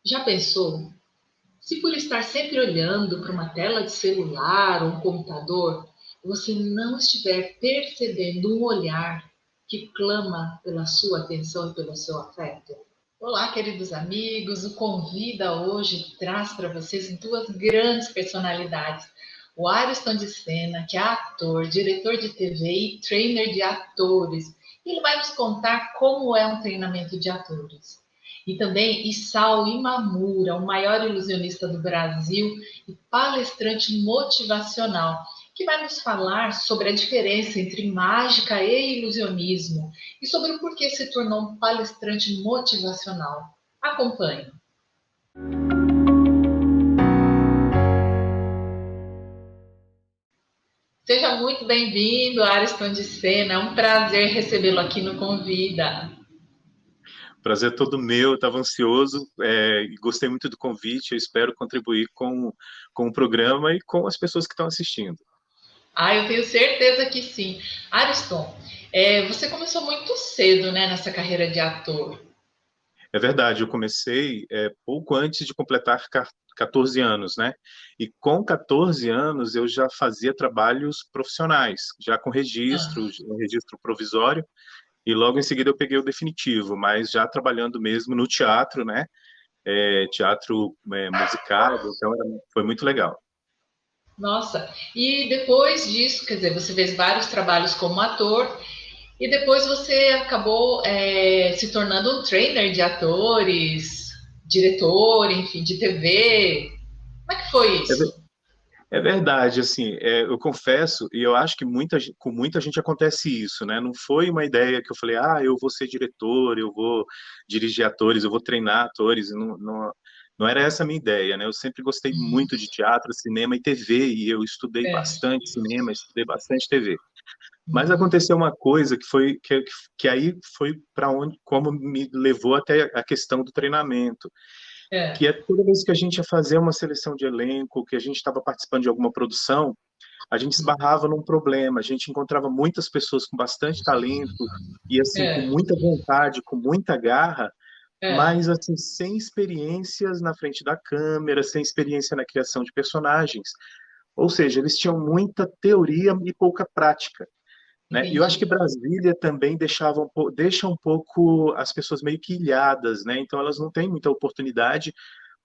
Já pensou? Se por estar sempre olhando para uma tela de celular ou um computador, você não estiver percebendo um olhar que clama pela sua atenção e pelo seu afeto? Olá, queridos amigos. O Convida hoje traz para vocês duas grandes personalidades. O Ariston de Sena, que é ator, diretor de TV e trainer de atores. Ele vai nos contar como é um treinamento de atores. E também Isao Imamura, o maior ilusionista do Brasil e palestrante motivacional, que vai nos falar sobre a diferença entre mágica e ilusionismo e sobre o porquê se tornou um palestrante motivacional. Acompanhe. Seja muito bem-vindo, Ariston de Sena. É um prazer recebê-lo aqui no Convida. Prazer todo meu, estava ansioso, e gostei muito do convite, eu espero contribuir com o programa e com as pessoas que estão assistindo. Eu tenho certeza que sim. Ariston, você começou muito cedo, né, nessa carreira de ator. É verdade, eu comecei pouco antes de completar 14 anos, né? E com 14 anos eu já fazia trabalhos profissionais, já com registro, Ah, um registro provisório, e logo em seguida eu peguei o definitivo, mas já trabalhando mesmo no teatro, né? Teatro musical, então foi muito legal. nossa, e depois disso, quer dizer, você fez vários trabalhos como ator e depois você acabou se tornando um trainer de atores, diretor, enfim, de TV. Como é que foi isso? É verdade, assim, eu confesso, e eu acho que com muita gente acontece isso, né? Não foi uma ideia que eu falei, eu vou ser diretor, eu vou dirigir atores, eu vou treinar atores, não era essa a minha ideia, né? Eu sempre gostei muito de teatro, cinema e TV, e eu estudei É. bastante cinema, estudei bastante TV. Mas Uhum. aconteceu uma coisa que aí foi para onde, como me levou até a questão do treinamento, É. que é toda vez que a gente ia fazer uma seleção de elenco, que a gente estava participando de alguma produção, a gente esbarrava num problema, a gente encontrava muitas pessoas com bastante talento e assim com É. muita vontade, com muita garra, É. mas assim sem experiências na frente da câmera, sem experiência na criação de personagens. Ou seja, eles tinham muita teoria e pouca prática, né? E eu acho que Entendi. Brasília também deixa um pouco as pessoas meio que ilhadas, né? Então elas não têm muita oportunidade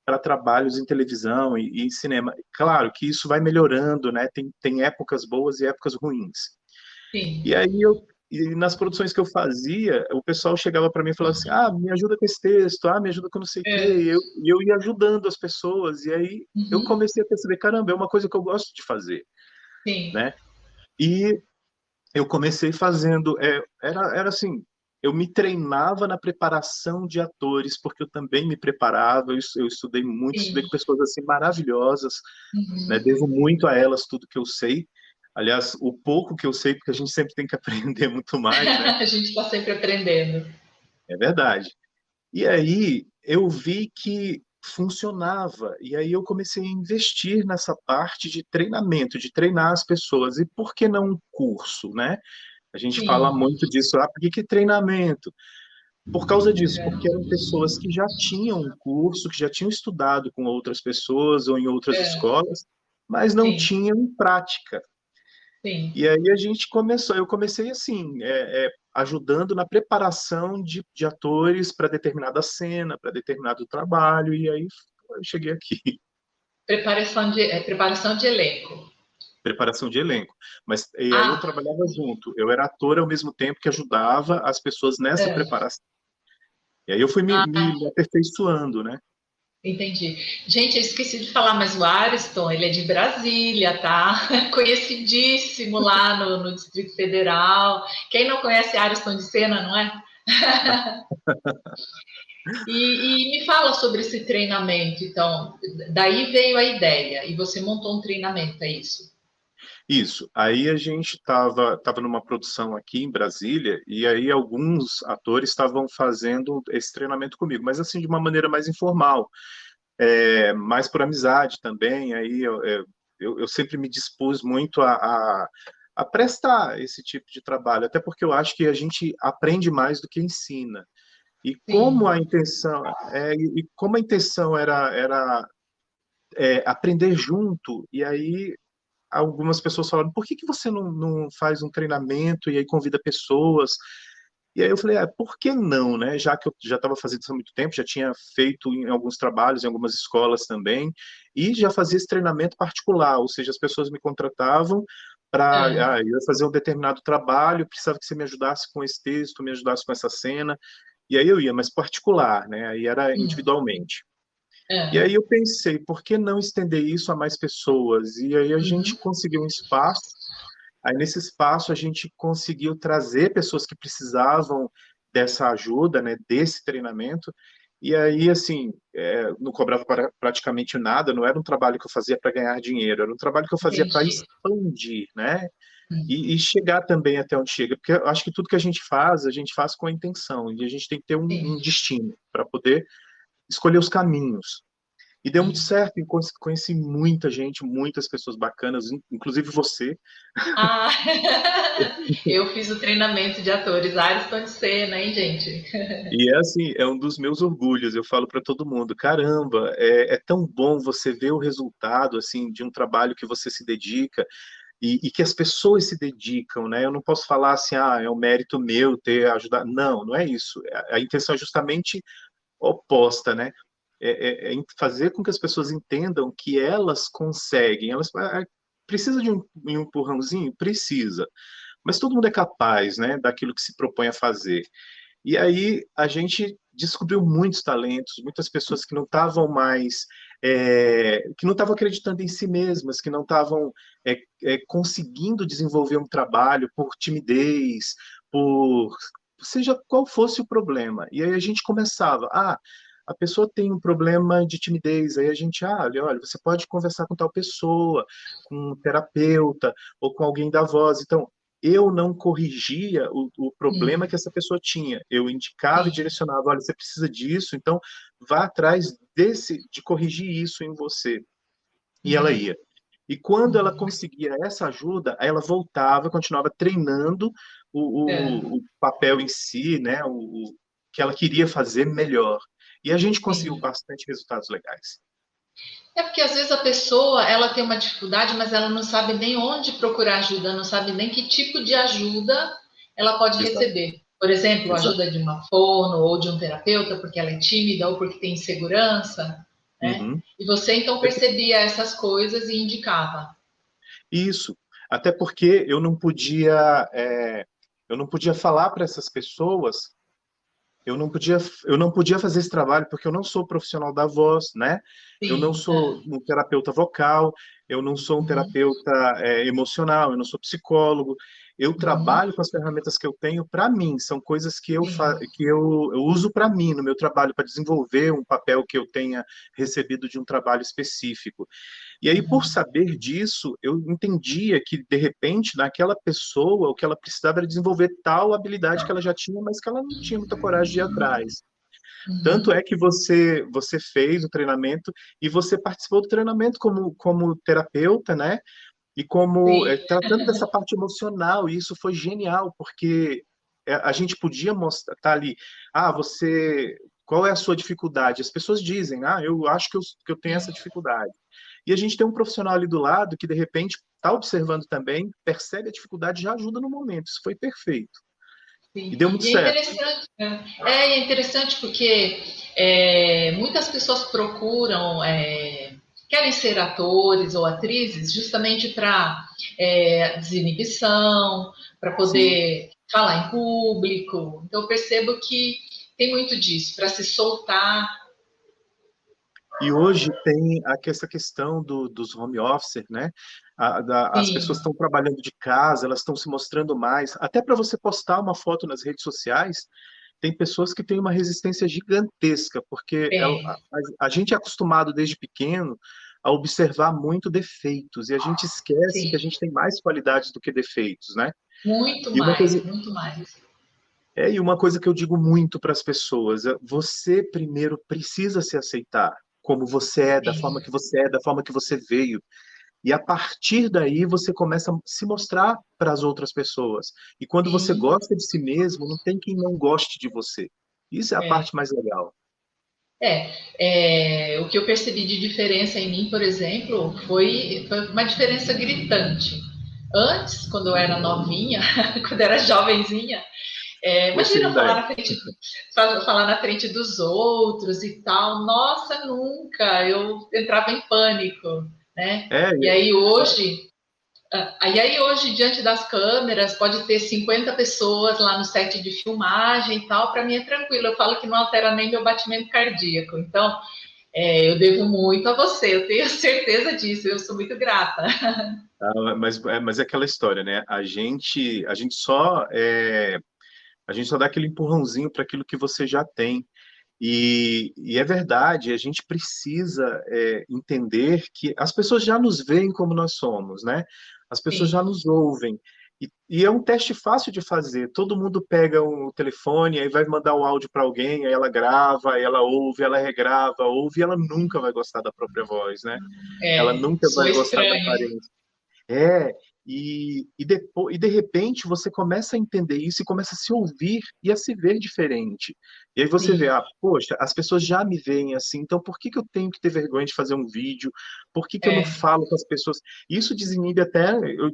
para trabalhos em televisão e em cinema. Claro que isso vai melhorando, né? Tem épocas boas e épocas ruins. Sim. E e nas produções que eu fazia, o pessoal chegava para mim e falava assim: me ajuda com esse texto, me ajuda com não sei o quê. É. Eu ia ajudando as pessoas, e aí eu Uhum. comecei a perceber: caramba, é uma coisa que eu gosto de fazer, Sim. né? E eu comecei fazendo, era assim, eu me treinava na preparação de atores, porque eu também me preparava, eu estudei muito, estudei com Sim. pessoas assim maravilhosas, né? Uhum. Devo muito a elas tudo que eu sei. Aliás, o pouco que eu sei, porque a gente sempre tem que aprender muito mais, né? A gente está sempre aprendendo. É verdade. E aí eu vi que funcionava, e aí eu comecei a investir nessa parte de treinamento, de treinar as pessoas. E por que não um curso, né? A gente fala Sim. muito disso, por que treinamento? Por causa disso, porque É. eram pessoas que já tinham um curso, que já tinham estudado com outras pessoas ou em outras É. escolas, mas não Sim. tinham prática. Sim. E aí eu comecei assim, ajudando na preparação de atores para determinada cena, para determinado trabalho, e aí eu cheguei aqui, Preparação de elenco. preparação de elenco. Mas e aí eu Ah, trabalhava junto, eu era ator ao mesmo tempo que ajudava as pessoas nessa é. preparação. E aí eu fui Ah, me aperfeiçoando, né? entendi. Gente, eu esqueci de falar, mas o Ariston, ele é de Brasília, tá? Conhecidíssimo lá no Distrito Federal. Quem não conhece Ariston de Sena, não é? E me fala sobre esse treinamento, então. Daí veio a ideia e você montou um treinamento, é isso? Isso. Aí a gente tava numa produção aqui em Brasília e aí alguns atores estavam fazendo esse treinamento comigo, mas assim de uma maneira mais informal, mais por amizade também. Aí eu sempre me dispus muito a prestar esse tipo de trabalho, até porque eu acho que a gente aprende mais do que ensina. E como a sim, intenção, e como a intenção era aprender junto, e aí algumas pessoas falaram, por que que você não faz um treinamento e aí convida pessoas? E aí eu falei, por que não, né? Já que eu já estava fazendo isso há muito tempo, já tinha feito em alguns trabalhos, em algumas escolas também, e já fazia esse treinamento particular, ou seja, as pessoas me contratavam para, é, eu ia fazer um determinado trabalho, precisava que você me ajudasse com esse texto, me ajudasse com essa cena, e aí eu ia, mas particular, né? Aí era hum, individualmente. E é, aí eu pensei, por que não estender isso a mais pessoas? E aí a gente uhum, conseguiu um espaço. Aí, nesse espaço, a gente conseguiu trazer pessoas que precisavam dessa ajuda, né, desse treinamento. E aí, assim, não cobrava praticamente nada, não era um trabalho que eu fazia para ganhar dinheiro, era um trabalho que eu fazia para entendi. expandir, né? Hum, E chegar também até onde chega, porque eu acho que tudo que a gente faz com a intenção, e a gente tem que ter um sim, destino para poder escolher os caminhos. E deu muito sim. certo, e conheci muita gente, muitas pessoas bacanas, inclusive você. Ah, eu fiz o treinamento de atores Ariston de Cena, hein, gente? E é assim, é um dos meus orgulhos. Eu falo para todo mundo, caramba, é tão bom você ver o resultado assim de um trabalho que você se dedica e que as pessoas se dedicam, né? Eu não posso falar assim, é um mérito meu ter ajudado. Não, não é isso. A intenção é justamente oposta, né? Em fazer com que as pessoas entendam que elas conseguem. Elas precisa de um empurrãozinho, precisa. Mas todo mundo é capaz, né? Daquilo que se propõe a fazer. E aí a gente descobriu muitos talentos, muitas pessoas que não estavam mais, que não estavam acreditando em si mesmas, que não estavam conseguindo desenvolver um trabalho por timidez, por seja qual fosse o problema. E aí a gente começava, a pessoa tem um problema de timidez, aí a gente, olha, você pode conversar com tal pessoa, com um terapeuta ou com alguém da voz. Então, eu não corrigia o problema Hum, que essa pessoa tinha. Eu indicava e sim, direcionava, olha, você precisa disso, então vá atrás de corrigir isso em você. E ela uhum, ia. E quando ela uhum, conseguia essa ajuda, aí ela voltava, continuava treinando é, o papel em si, né, que ela queria fazer melhor. E a gente conseguiu sim. bastante resultados legais. É porque às vezes a pessoa ela tem uma dificuldade, mas ela não sabe nem onde procurar ajuda, não sabe nem que tipo de ajuda ela pode Exato, receber. Por exemplo, exato. ajuda de uma fono ou de um terapeuta porque ela é tímida ou porque tem insegurança, né? Uhum. E você então percebia essas coisas e indicava. Isso, até porque eu não podia falar para essas pessoas, eu não podia fazer esse trabalho porque eu não sou profissional da voz, né? Eu não Sim, sou um terapeuta vocal, eu não sou um uhum, terapeuta emocional, eu não sou psicólogo. Eu uhum, trabalho com as ferramentas que eu tenho para mim, são coisas que sim, eu uso para mim no meu trabalho, para desenvolver um papel que eu tenha recebido de um trabalho específico. E aí, por uhum, saber disso, eu entendia que, de repente, naquela pessoa, o que ela precisava era desenvolver tal habilidade que ela já tinha, mas que ela não tinha muita coragem de ir atrás. Tanto uhum, é que você fez o treinamento e você participou do treinamento como terapeuta, né? E como sim, tratando dessa parte emocional, e isso foi genial, porque a gente podia mostrar, tá ali, qual é a sua dificuldade? As pessoas dizem, eu acho que eu tenho essa dificuldade. E a gente tem um profissional ali do lado que, de repente, está observando também, percebe a dificuldade e já ajuda no momento. Isso foi perfeito. E sim. deu muito E é certo. interessante, né? É interessante porque muitas pessoas procuram, querem ser atores ou atrizes justamente para desinibição, para Sim. poder falar em público. Então eu percebo que tem muito disso, para se soltar. E hoje tem essa questão dos home office, né? As pessoas Sim, estão trabalhando de casa, elas estão se mostrando mais. Até para você postar uma foto nas redes sociais, tem pessoas que têm uma resistência gigantesca, porque tem, a gente é acostumado desde pequeno a observar muito defeitos, e a gente esquece que a sim. gente tem mais qualidades do que defeitos, né? Muito E uma coisa, mais, muito mais. e uma coisa que eu digo muito para as pessoas, você primeiro precisa se aceitar como você é, da forma Sim, que você é, da forma que você veio. E a partir daí você começa a se mostrar para as outras pessoas. E quando você sim, gosta de si mesmo, não tem quem não goste de você. Isso é a É. parte mais legal. O que eu percebi de diferença em mim, por exemplo, foi uma diferença gritante. Antes, quando eu era novinha, quando eu era jovenzinha, Gostei imagina da ideia. falar na frente dos outros e tal. Nossa, nunca! Eu entrava em pânico, né? É, E aí hoje, diante das câmeras, pode ter 50 pessoas lá no set de filmagem e tal. Para mim é tranquilo. Eu falo que não altera nem meu batimento cardíaco. Então, eu devo muito a você. Eu tenho certeza disso. Eu sou muito grata. mas é aquela história, né? A gente só dá aquele empurrãozinho para aquilo que você já tem. E é verdade, a gente precisa entender que as pessoas já nos veem como nós somos, né? As pessoas já Sim, nos ouvem. E é um teste fácil de fazer. Todo mundo pega o telefone, aí vai mandar o áudio para alguém, aí ela grava, aí ela ouve, ela regrava, ouve, e ela nunca vai gostar da própria voz, né? Ela nunca sou vai gostar da estranha. aparência. É, e de repente você começa a entender isso e começa a se ouvir e a se ver diferente. E aí você vê, Sim, poxa, as pessoas já me veem assim, então por que que eu tenho que ter vergonha de fazer um vídeo? Por que que eu não é, falo com as pessoas? Isso desinibe até,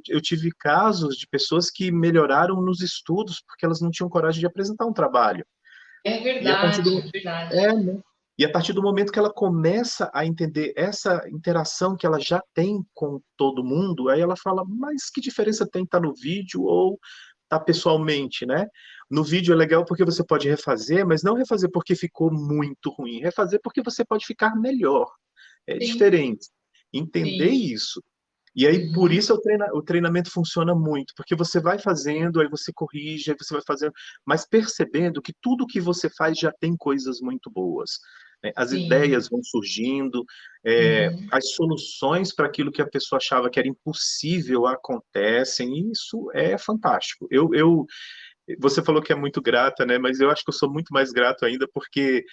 eu tive casos de pessoas que melhoraram nos estudos porque elas não tinham coragem de apresentar um trabalho. é E a partir verdade, do, é verdade. né? E a partir do momento que ela começa a entender essa interação que ela já tem com todo mundo, aí ela fala, mas que diferença tem estar no vídeo ou estar pessoalmente, né? No vídeo é legal porque você pode refazer, mas não refazer porque ficou muito ruim, refazer porque você pode ficar melhor. É Sim, diferente. Entender sim. isso. E aí, por Uhum, isso, o treinamento funciona muito, porque você vai fazendo, aí você corrige, aí você vai fazendo, mas percebendo que tudo que você faz já tem coisas muito boas, né? As sim. ideias vão surgindo, Uhum. as soluções para aquilo que a pessoa achava que era impossível acontecem, e isso é fantástico. Você falou que é muito grata, né? Mas eu acho que eu sou muito mais grato ainda, porque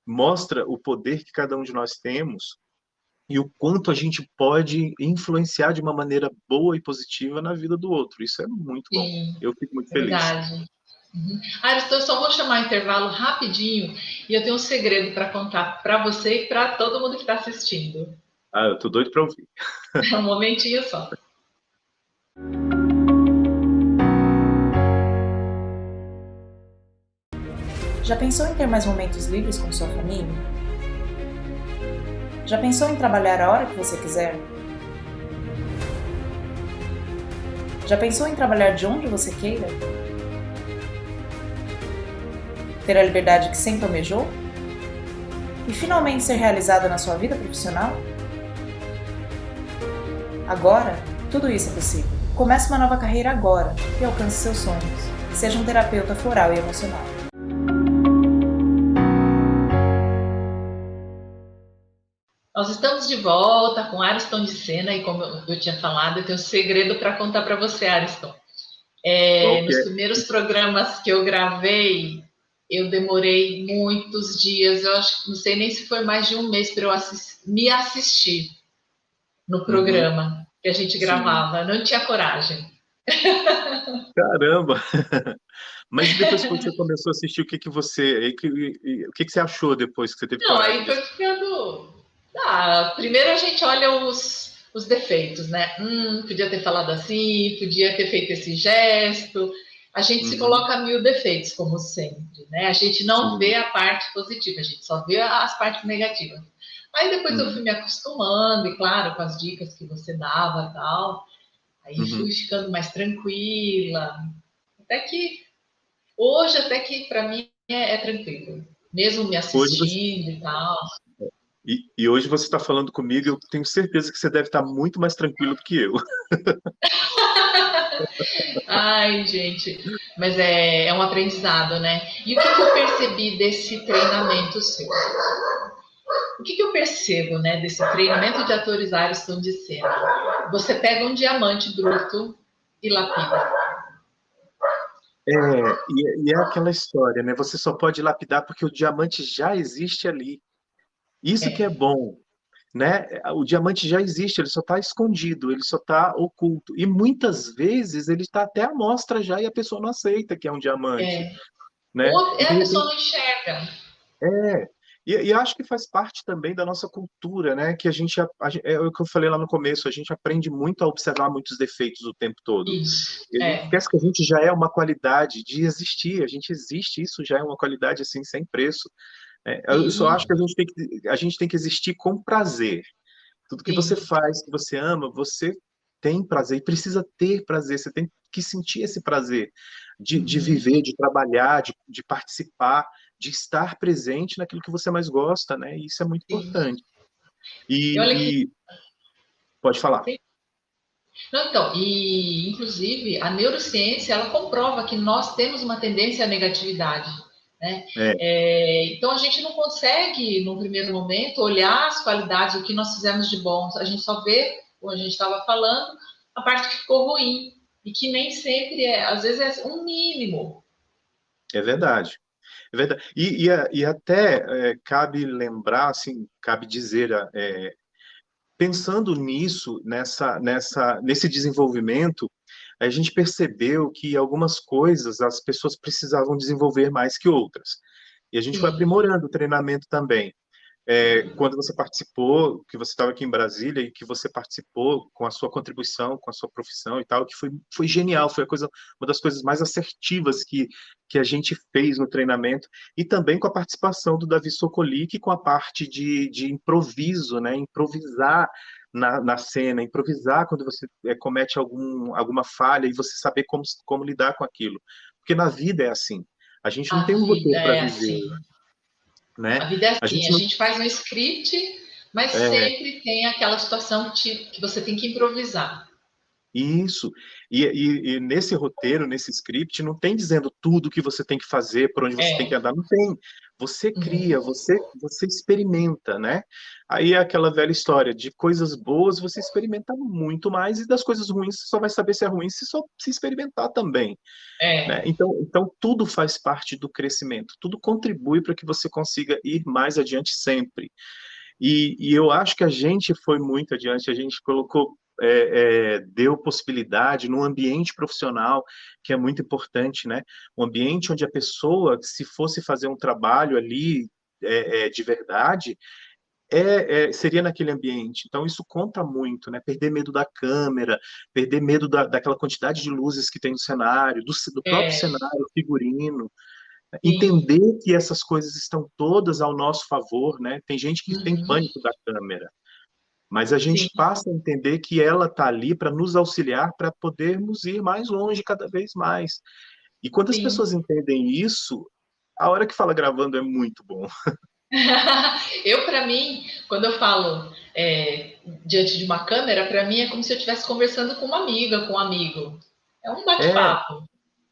mostra o poder que cada um de nós temos e o quanto a gente pode influenciar de uma maneira boa e positiva na vida do outro. Isso é muito bom. Sim, Eu fico muito é feliz. verdade. Uhum. Então eu só vou chamar intervalo rapidinho e eu tenho um segredo para contar para você e para todo mundo que está assistindo. Ah, eu tô doido para ouvir. É um momentinho só. Já pensou em ter mais momentos livres com sua família? Já pensou em trabalhar a hora que você quiser? Já pensou em trabalhar de onde você queira? Ter a liberdade que sempre almejou? E finalmente ser realizada na sua vida profissional? Agora, tudo isso é possível. Comece uma nova carreira agora e alcance seus sonhos. Seja um terapeuta floral e emocional. Nós estamos de volta com Ariston de Sena e como eu tinha falado, eu tenho um segredo para contar para você, Ariston. Qual que Nos é? primeiros programas que eu gravei, eu demorei muitos dias, eu acho, não sei nem se foi mais de um mês para eu me assistir no Uhum, programa que a gente sim. gravava. Não tinha coragem. Caramba! Mas depois que você começou a assistir, o que que você achou depois que você teve Não, coragem aí de foi assistir? ficando. Primeiro a gente olha os defeitos, né? Podia ter falado assim, podia ter feito esse gesto. A gente se Uhum, coloca mil defeitos, como sempre, né? A gente não vê sim. a parte positiva, a gente só vê as partes negativas. Aí depois eu fui Uhum, me acostumando, e claro, com as dicas que você dava e tal. Aí fui uhum. ficando mais tranquila. Até que hoje, até que para mim é tranquilo. Mesmo me Hoje você, assistindo e tal. e hoje você está falando comigo, eu tenho certeza que você deve estar muito mais tranquilo do que eu. Ai, gente, mas é um aprendizado, né? E o que eu percebi desse treinamento seu? O que eu percebo, né, desse treinamento de atores Ariston de cena? Você pega um diamante bruto e lapida. E é aquela história, né? Você só pode lapidar porque o diamante já existe ali. Isso que é É, bom, né? O diamante já existe, ele só está escondido, ele só está oculto. E muitas vezes ele está até à mostra já e a pessoa não aceita que é um diamante. é, né? Ou E a de pessoa repente, não enxerga. é, e acho que faz parte também da nossa cultura, né? Que é o que eu falei lá no começo, a gente aprende muito a observar muitos defeitos o tempo todo. Isso, E a gente é. esquece que a gente já é uma qualidade de existir, a gente existe, isso já é uma qualidade assim sem preço. Eu só acho Sim, que a gente tem que existir com prazer. Tudo que você sim. faz, que você ama, você tem prazer e precisa ter prazer. Você tem que sentir esse prazer de Uhum. viver, de trabalhar, de participar, de estar presente naquilo que você mais gosta, né? E isso é muito Sim. importante. E olha que. E pode falar. Não, então, e inclusive a neurociência ela comprova que nós temos uma tendência à negatividade, né? É, Então a gente não consegue, num primeiro momento, olhar as qualidades, o que nós fizemos de bom. A gente só vê, como a gente estava falando, a parte que ficou ruim. E que nem sempre é, às vezes é um mínimo. é verdade. É verdade. E até cabe lembrar, assim, cabe dizer, pensando nisso, nesse desenvolvimento, a gente percebeu que algumas coisas as pessoas precisavam desenvolver mais que outras. E a gente foi Sim. aprimorando o treinamento também. Quando você participou, que você estava aqui em Brasília e que você participou com a sua contribuição, com a sua profissão e tal, que foi genial, foi uma das coisas mais assertivas que a gente fez no treinamento, e também com a participação do Davi Sokolic, com a parte de improviso, né? Improvisar na cena, improvisar quando você comete alguma falha e você saber como lidar com aquilo. Porque na vida é assim. A gente não A tem um vida roteiro para é viver, assim. né? A vida é A assim, gente a não gente faz um script, mas é, sempre tem aquela situação que você tem que improvisar. Isso. E nesse roteiro, nesse script, não tem dizendo tudo que você tem que fazer, por onde você tem que É. andar, não tem. Você cria, Uhum. você experimenta, né? Aí é aquela velha história de coisas boas você experimenta muito mais, e das coisas ruins você só vai saber se é ruim se só se experimentar também, né? É. Então tudo faz parte do crescimento, tudo contribui para que você consiga ir mais adiante sempre. E eu acho que a gente foi muito adiante, a gente colocou, deu possibilidade no ambiente profissional, que é muito importante, né? Um ambiente onde a pessoa, se fosse fazer um trabalho ali de verdade, seria naquele ambiente. Então, isso conta muito, né? Perder medo da câmera, perder medo daquela quantidade de luzes que tem no cenário, do próprio É. cenário, figurino, Sim. entender que essas coisas estão todas ao nosso favor, né? Tem gente que tem Uhum. pânico da câmera, mas a Sim. gente passa a entender que ela está ali para nos auxiliar, para podermos ir mais longe cada vez mais. E quando as Sim. pessoas entendem isso, a hora que fala gravando é muito bom. Eu, para mim, quando eu falo diante de uma câmera, para mim é como se eu estivesse conversando com uma amiga, com um amigo. É um É, bate-papo.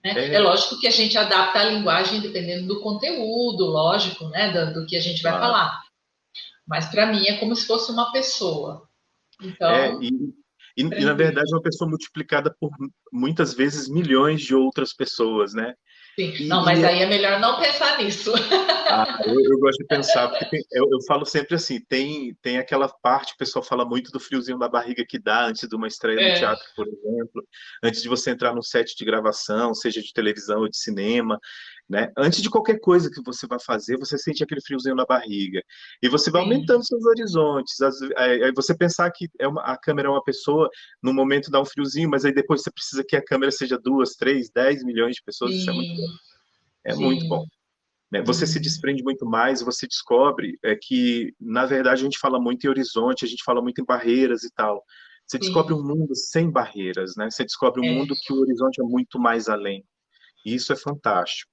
Né? É é, lógico que a gente adapta a linguagem dependendo do conteúdo, lógico, né? Do que a gente vai claro. falar. Mas para mim é como se fosse uma pessoa. É, Então, na tranquilo. verdade, é uma pessoa multiplicada por muitas vezes milhões de outras pessoas, né? Sim. Não, E, mas e aí é melhor não pensar nisso. eu gosto de pensar, porque eu falo sempre assim, tem aquela parte, o pessoal fala muito do friozinho da barriga que dá antes de uma estreia no É, teatro, por exemplo, antes de você entrar num set de gravação, seja de televisão ou de cinema, né? Antes de qualquer coisa que você vai fazer, você sente aquele friozinho na barriga. E você vai sim, aumentando seus horizontes. Aí você pensar que a câmera é uma pessoa, no momento dá um friozinho, mas aí depois você precisa que a câmera seja 2, 3, 10 milhões de pessoas, isso é muito bom. sim, É muito bom, sim. né? Você se Uhum, desprende muito mais, você descobre que, na verdade, a gente fala muito em horizonte, a gente fala muito em barreiras e tal. Você descobre sim. um mundo sem barreiras, né? Você descobre um É. mundo que o horizonte é muito mais além. E isso é fantástico.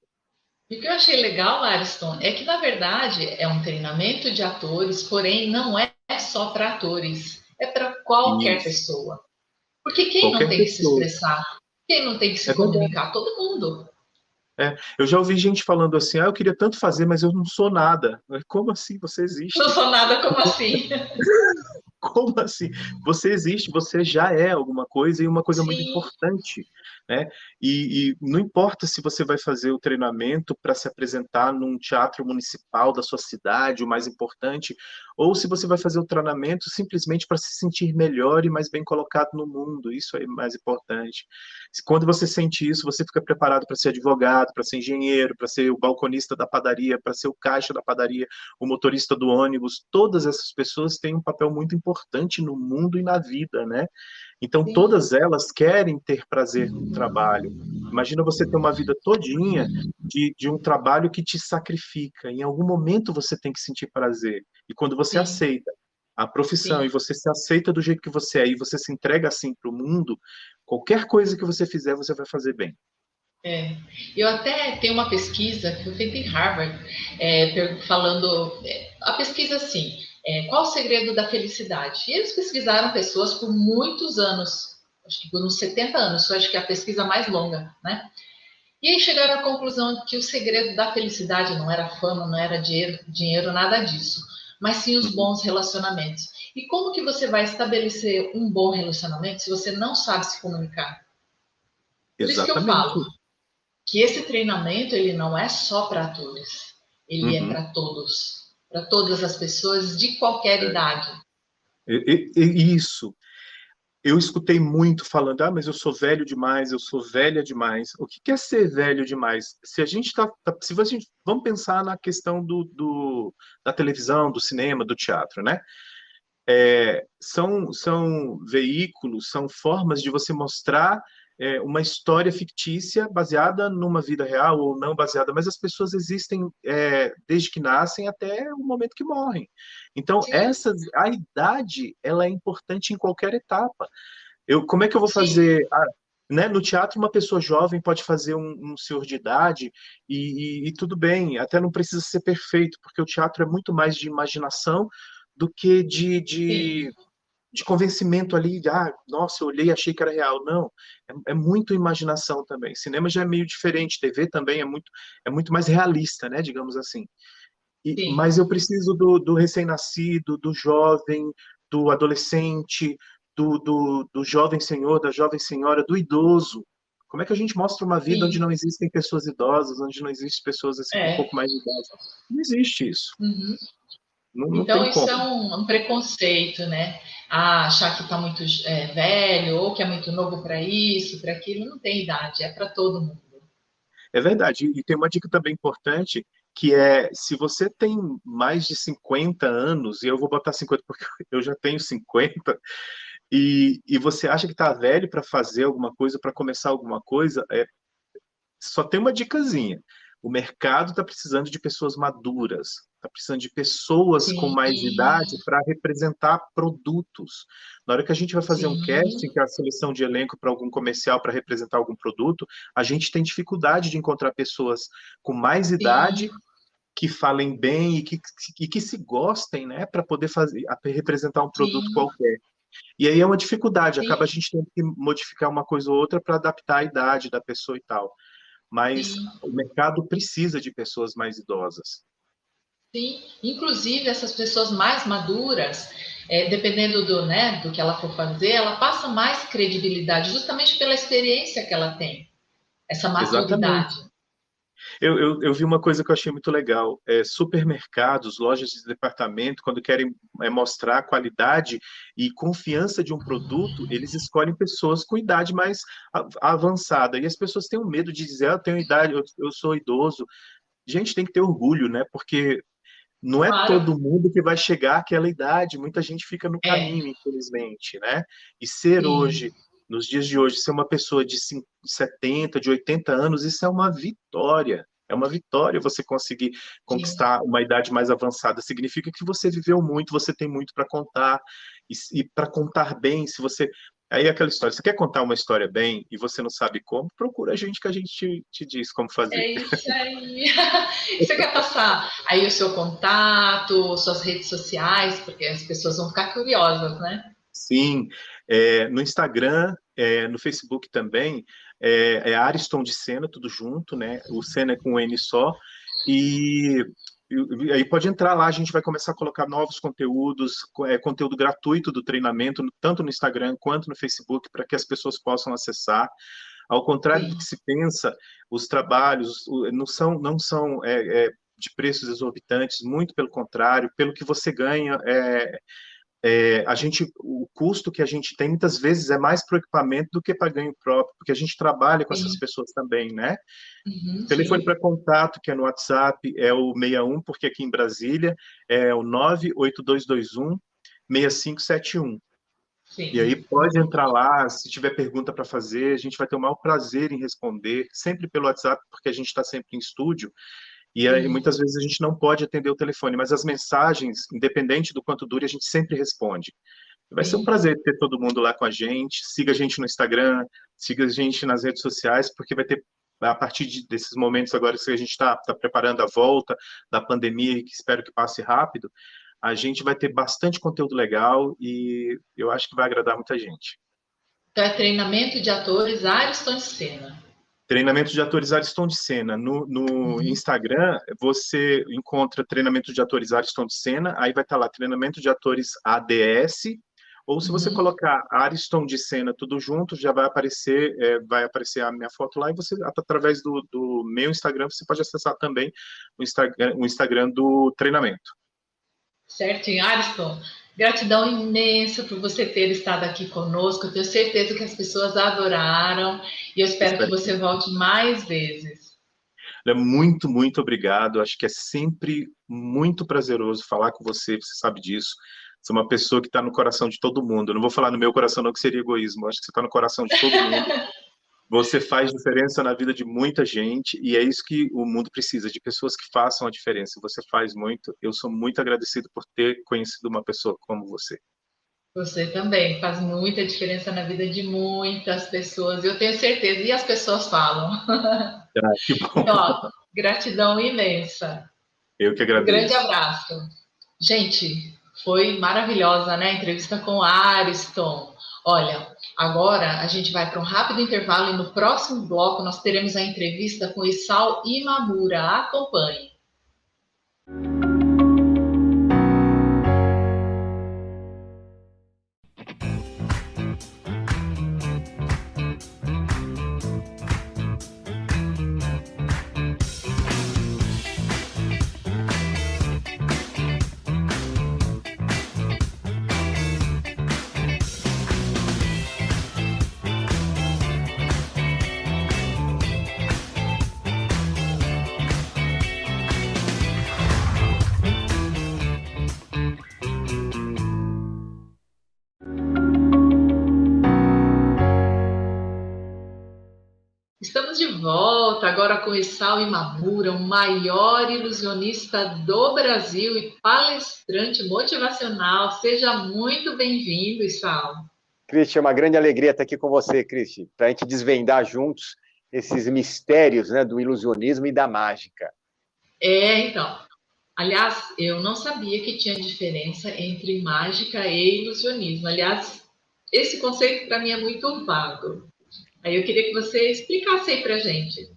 E o que eu achei legal, Ariston, é que, na verdade, é um treinamento de atores, porém não é só para atores, é para qualquer Isso. pessoa. Porque quem não Qualquer tem que se pessoa. expressar? Quem não tem que É se verdade. comunicar? Todo mundo. Eu já ouvi gente falando assim, eu queria tanto fazer, mas eu não sou nada. Como assim? Você Não existe. sou nada como assim. Como assim? Você existe, você já é alguma coisa e uma coisa muito Sim, importante, né? E não importa se você vai fazer o treinamento para se apresentar num teatro municipal da sua cidade, o mais importante, ou se você vai fazer o treinamento simplesmente para se sentir melhor e mais bem colocado no mundo, isso é mais importante. Quando você sente isso, você fica preparado para ser advogado, para ser engenheiro, para ser o balconista da padaria, para ser o caixa da padaria, o motorista do ônibus. Todas essas pessoas têm um papel muito importante no mundo e na vida, né? Então, Sim, todas elas querem ter prazer no trabalho. Imagina você ter uma vida todinha de um trabalho que te sacrifica. Em algum momento você tem que sentir prazer. E quando você sim, aceita a profissão e sim. você se aceita do jeito que você é e você se entrega assim para o mundo, qualquer coisa que você fizer, você vai fazer bem. É. Eu até tenho uma pesquisa que foi feita em Harvard, falando, a pesquisa assim, qual o segredo da felicidade? E eles pesquisaram pessoas por muitos anos, acho que por uns 70 anos, eu acho que é a pesquisa mais longa, né? E aí chegaram à conclusão de que o segredo da felicidade não era fama, não era dinheiro, nada disso, mas sim os Uhum. bons relacionamentos. E como que você vai estabelecer um bom relacionamento se você não sabe se comunicar? Por isso que eu falo, Exatamente. que esse treinamento ele não é só para atores, ele é Uhum. para todos, para todas as pessoas de qualquer É. idade. Isso. Eu escutei muito falando, ah, mas eu sou velho demais, eu sou velha demais. O que é ser velho demais? Se a gente se a gente, vamos pensar na questão da televisão, do cinema, do teatro, né? São veículos, são formas de você mostrar uma história fictícia baseada numa vida real ou não baseada, mas as pessoas existem desde que nascem até o momento que morrem. Então, Sim, a idade, ela é importante em qualquer etapa. Como é que eu vou sim, fazer? Né, no teatro, uma pessoa jovem pode fazer um senhor de idade e tudo bem, até não precisa ser perfeito, porque o teatro é muito mais de imaginação do que sim, de convencimento ali, nossa, eu olhei e achei que era real. Não, é muito imaginação também. Cinema já é meio diferente, TV também é muito mais realista, né, digamos assim. sim, Mas eu preciso do recém-nascido, do jovem, do adolescente, do jovem senhor, da jovem senhora, do idoso. Como é que a gente mostra uma vida onde sim. não existem pessoas idosas, onde não existem pessoas assim com um É. pouco mais de idade? Não existe isso. Uhum. Não Então, tem isso é como. um preconceito, né? Achar que está muito velho ou que é muito novo para isso, para aquilo, não tem idade, é para todo mundo. É verdade. E tem uma dica também importante, que é, se você tem mais de 50 anos, e eu vou botar 50 porque eu já tenho 50, e você acha que está velho para fazer alguma coisa, para começar alguma coisa, só tem uma dicasinha. O mercado está precisando de pessoas maduras, está precisando de pessoas com Sim, mais idade para representar produtos. Na hora que a gente vai fazer um casting, sim, que é a seleção de elenco para algum comercial, para representar algum produto, a gente tem dificuldade de encontrar pessoas com mais idade sim, que falem bem e que se gostem, né, para poder fazer, representar um produto sim, qualquer. E aí é uma dificuldade, acaba a sim, gente tendo que modificar uma coisa ou outra para adaptar a idade da pessoa e tal. Mas sim. o mercado precisa de pessoas mais idosas. Sim, inclusive essas pessoas mais maduras, dependendo do que ela for fazer, ela passa mais credibilidade, justamente pela experiência que ela tem, essa Exatamente. maturidade. Eu vi uma coisa que eu achei muito legal. Supermercados, lojas de departamento, quando querem mostrar a qualidade e confiança de um produto, eles escolhem pessoas com idade mais avançada. E as pessoas têm um medo de dizer, eu tenho idade, eu sou idoso. Gente, tem que ter orgulho, né? Porque não é Claro, todo mundo que vai chegar àquela idade, muita gente fica no é, caminho, infelizmente, né? E ser sim, hoje, nos dias de hoje, ser uma pessoa de 70, de 80 anos, isso é uma vitória. É uma vitória você conseguir sim, conquistar uma idade mais avançada. Significa que você viveu muito, você tem muito para contar. E para contar bem, se você. Aí é aquela história, você quer contar uma história bem e você não sabe como, procura a gente que a gente te diz como fazer. é isso aí. Você quer passar aí o seu contato, suas redes sociais, porque as pessoas vão ficar curiosas, né? Sim, no Instagram, no Facebook também, Ariston de Sena, tudo junto, né? O Sena é com um N só. E, e aí pode entrar lá, a gente vai começar a colocar novos conteúdos, conteúdo gratuito do treinamento, tanto no Instagram quanto no Facebook, para que as pessoas possam acessar. Ao contrário do Sim, que se pensa, os trabalhos não são de preços exorbitantes, muito pelo contrário, pelo que você ganha. o custo que a gente tem muitas vezes é mais para o equipamento do que para ganho próprio, porque a gente trabalha com essas Sim. pessoas também, né? Telefone Sim. para contato, que é no WhatsApp, é o 61, porque aqui em Brasília é o 98221 6571. E aí Sim. pode entrar lá, se tiver pergunta para fazer, a gente vai ter o maior prazer em responder, sempre pelo WhatsApp, porque a gente está sempre em estúdio, e aí, Sim. muitas vezes a gente não pode atender o telefone, mas as mensagens, independente do quanto dure, a gente sempre responde. Vai ser um Sim. prazer ter todo mundo lá com a gente. Siga a gente no Instagram, siga a gente nas redes sociais, porque vai ter, a partir desses momentos agora que a gente está preparando a volta da pandemia, que espero que passe rápido, a gente vai ter bastante conteúdo legal e eu acho que vai agradar muita gente. Então, é treinamento de atores Ariston Senna. Treinamento de atores Ariston de Senna. No Instagram, você encontra treinamento de atores Ariston de Senna, aí vai estar lá, treinamento de atores ADS, ou se você colocar Ariston de Senna tudo junto, já vai aparecer a minha foto lá, e você, através do meu Instagram, você pode acessar também o Instagram do treinamento. Certinho, Ariston. Gratidão imensa por você ter estado aqui conosco. Eu tenho certeza que as pessoas adoraram e eu espero que você volte mais vezes. Muito, muito obrigado. Acho que é sempre muito prazeroso falar com você sabe disso. Você é uma pessoa que está no coração de todo mundo. Eu não vou falar no meu coração, não, que seria egoísmo. Acho que você está no coração de todo mundo. Você faz diferença na vida de muita gente e é isso que o mundo precisa, de pessoas que façam a diferença. Você faz muito. Eu sou muito agradecido por ter conhecido uma pessoa como você. Você também faz muita diferença na vida de muitas pessoas, eu tenho certeza. E as pessoas falam. Que bom. Então, ó, gratidão imensa. Eu que Um grande agradeço. abraço. Gente, foi maravilhosa, né? A entrevista com Ariston. Olha, agora a gente vai para um rápido intervalo e no próximo bloco nós teremos a entrevista com Isao Imamura. Acompanhe. Estamos de volta agora com Isao Imamura, o maior ilusionista do Brasil e palestrante motivacional. Seja muito bem-vindo, Isao. Cristian, é uma grande alegria estar aqui com você, Cristian, para a gente desvendar juntos esses mistérios, né, do ilusionismo e da mágica. Então. Aliás, eu não sabia que tinha diferença entre mágica e ilusionismo. Aliás, esse conceito para mim é muito vago. Aí eu queria que você explicasse aí para a gente.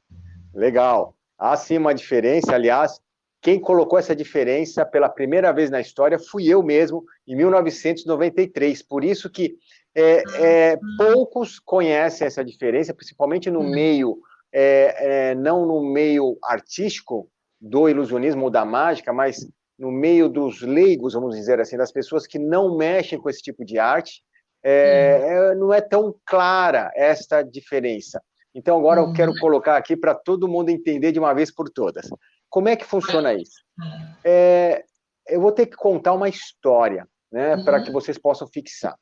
Legal. Há sim uma diferença, aliás, quem colocou essa diferença pela primeira vez na história fui eu mesmo, em 1993. Por isso que poucos conhecem essa diferença, principalmente no meio, não no meio artístico do ilusionismo ou da mágica, mas no meio dos leigos, vamos dizer assim, das pessoas que não mexem com esse tipo de arte, não é tão clara esta diferença. Então, agora eu quero colocar aqui para todo mundo entender de uma vez por todas. Como é que funciona isso? Eu vou ter que contar uma história, né, para que vocês possam fixar.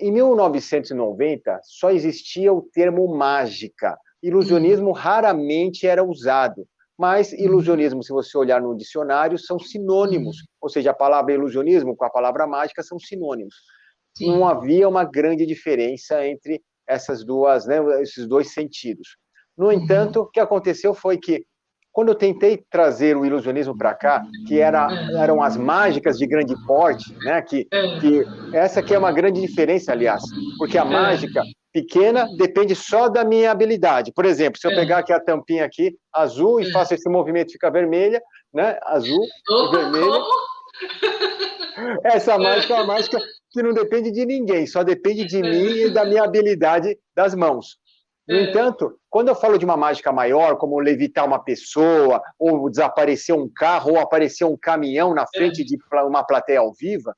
Em 1990, só existia o termo mágica. Ilusionismo raramente era usado. Mas ilusionismo, se você olhar no dicionário, são sinônimos. Ou seja, a palavra ilusionismo com a palavra mágica são sinônimos. Sim. Não havia uma grande diferença entre essas duas, né, esses dois sentidos. No entanto, o que aconteceu foi que, quando eu tentei trazer o ilusionismo para cá, que eram as mágicas de grande porte, né, que essa aqui é uma grande diferença, aliás, porque a mágica pequena depende só da minha habilidade. Por exemplo, se eu pegar aqui a tampinha aqui, azul, e faço esse movimento, fica vermelha, né, azul e vermelha. Essa mágica é uma mágica que não depende de ninguém, só depende de mim e da minha habilidade das mãos. No entanto, quando eu falo de uma mágica maior, como levitar uma pessoa, ou desaparecer um carro, ou aparecer um caminhão na frente de uma plateia ao vivo,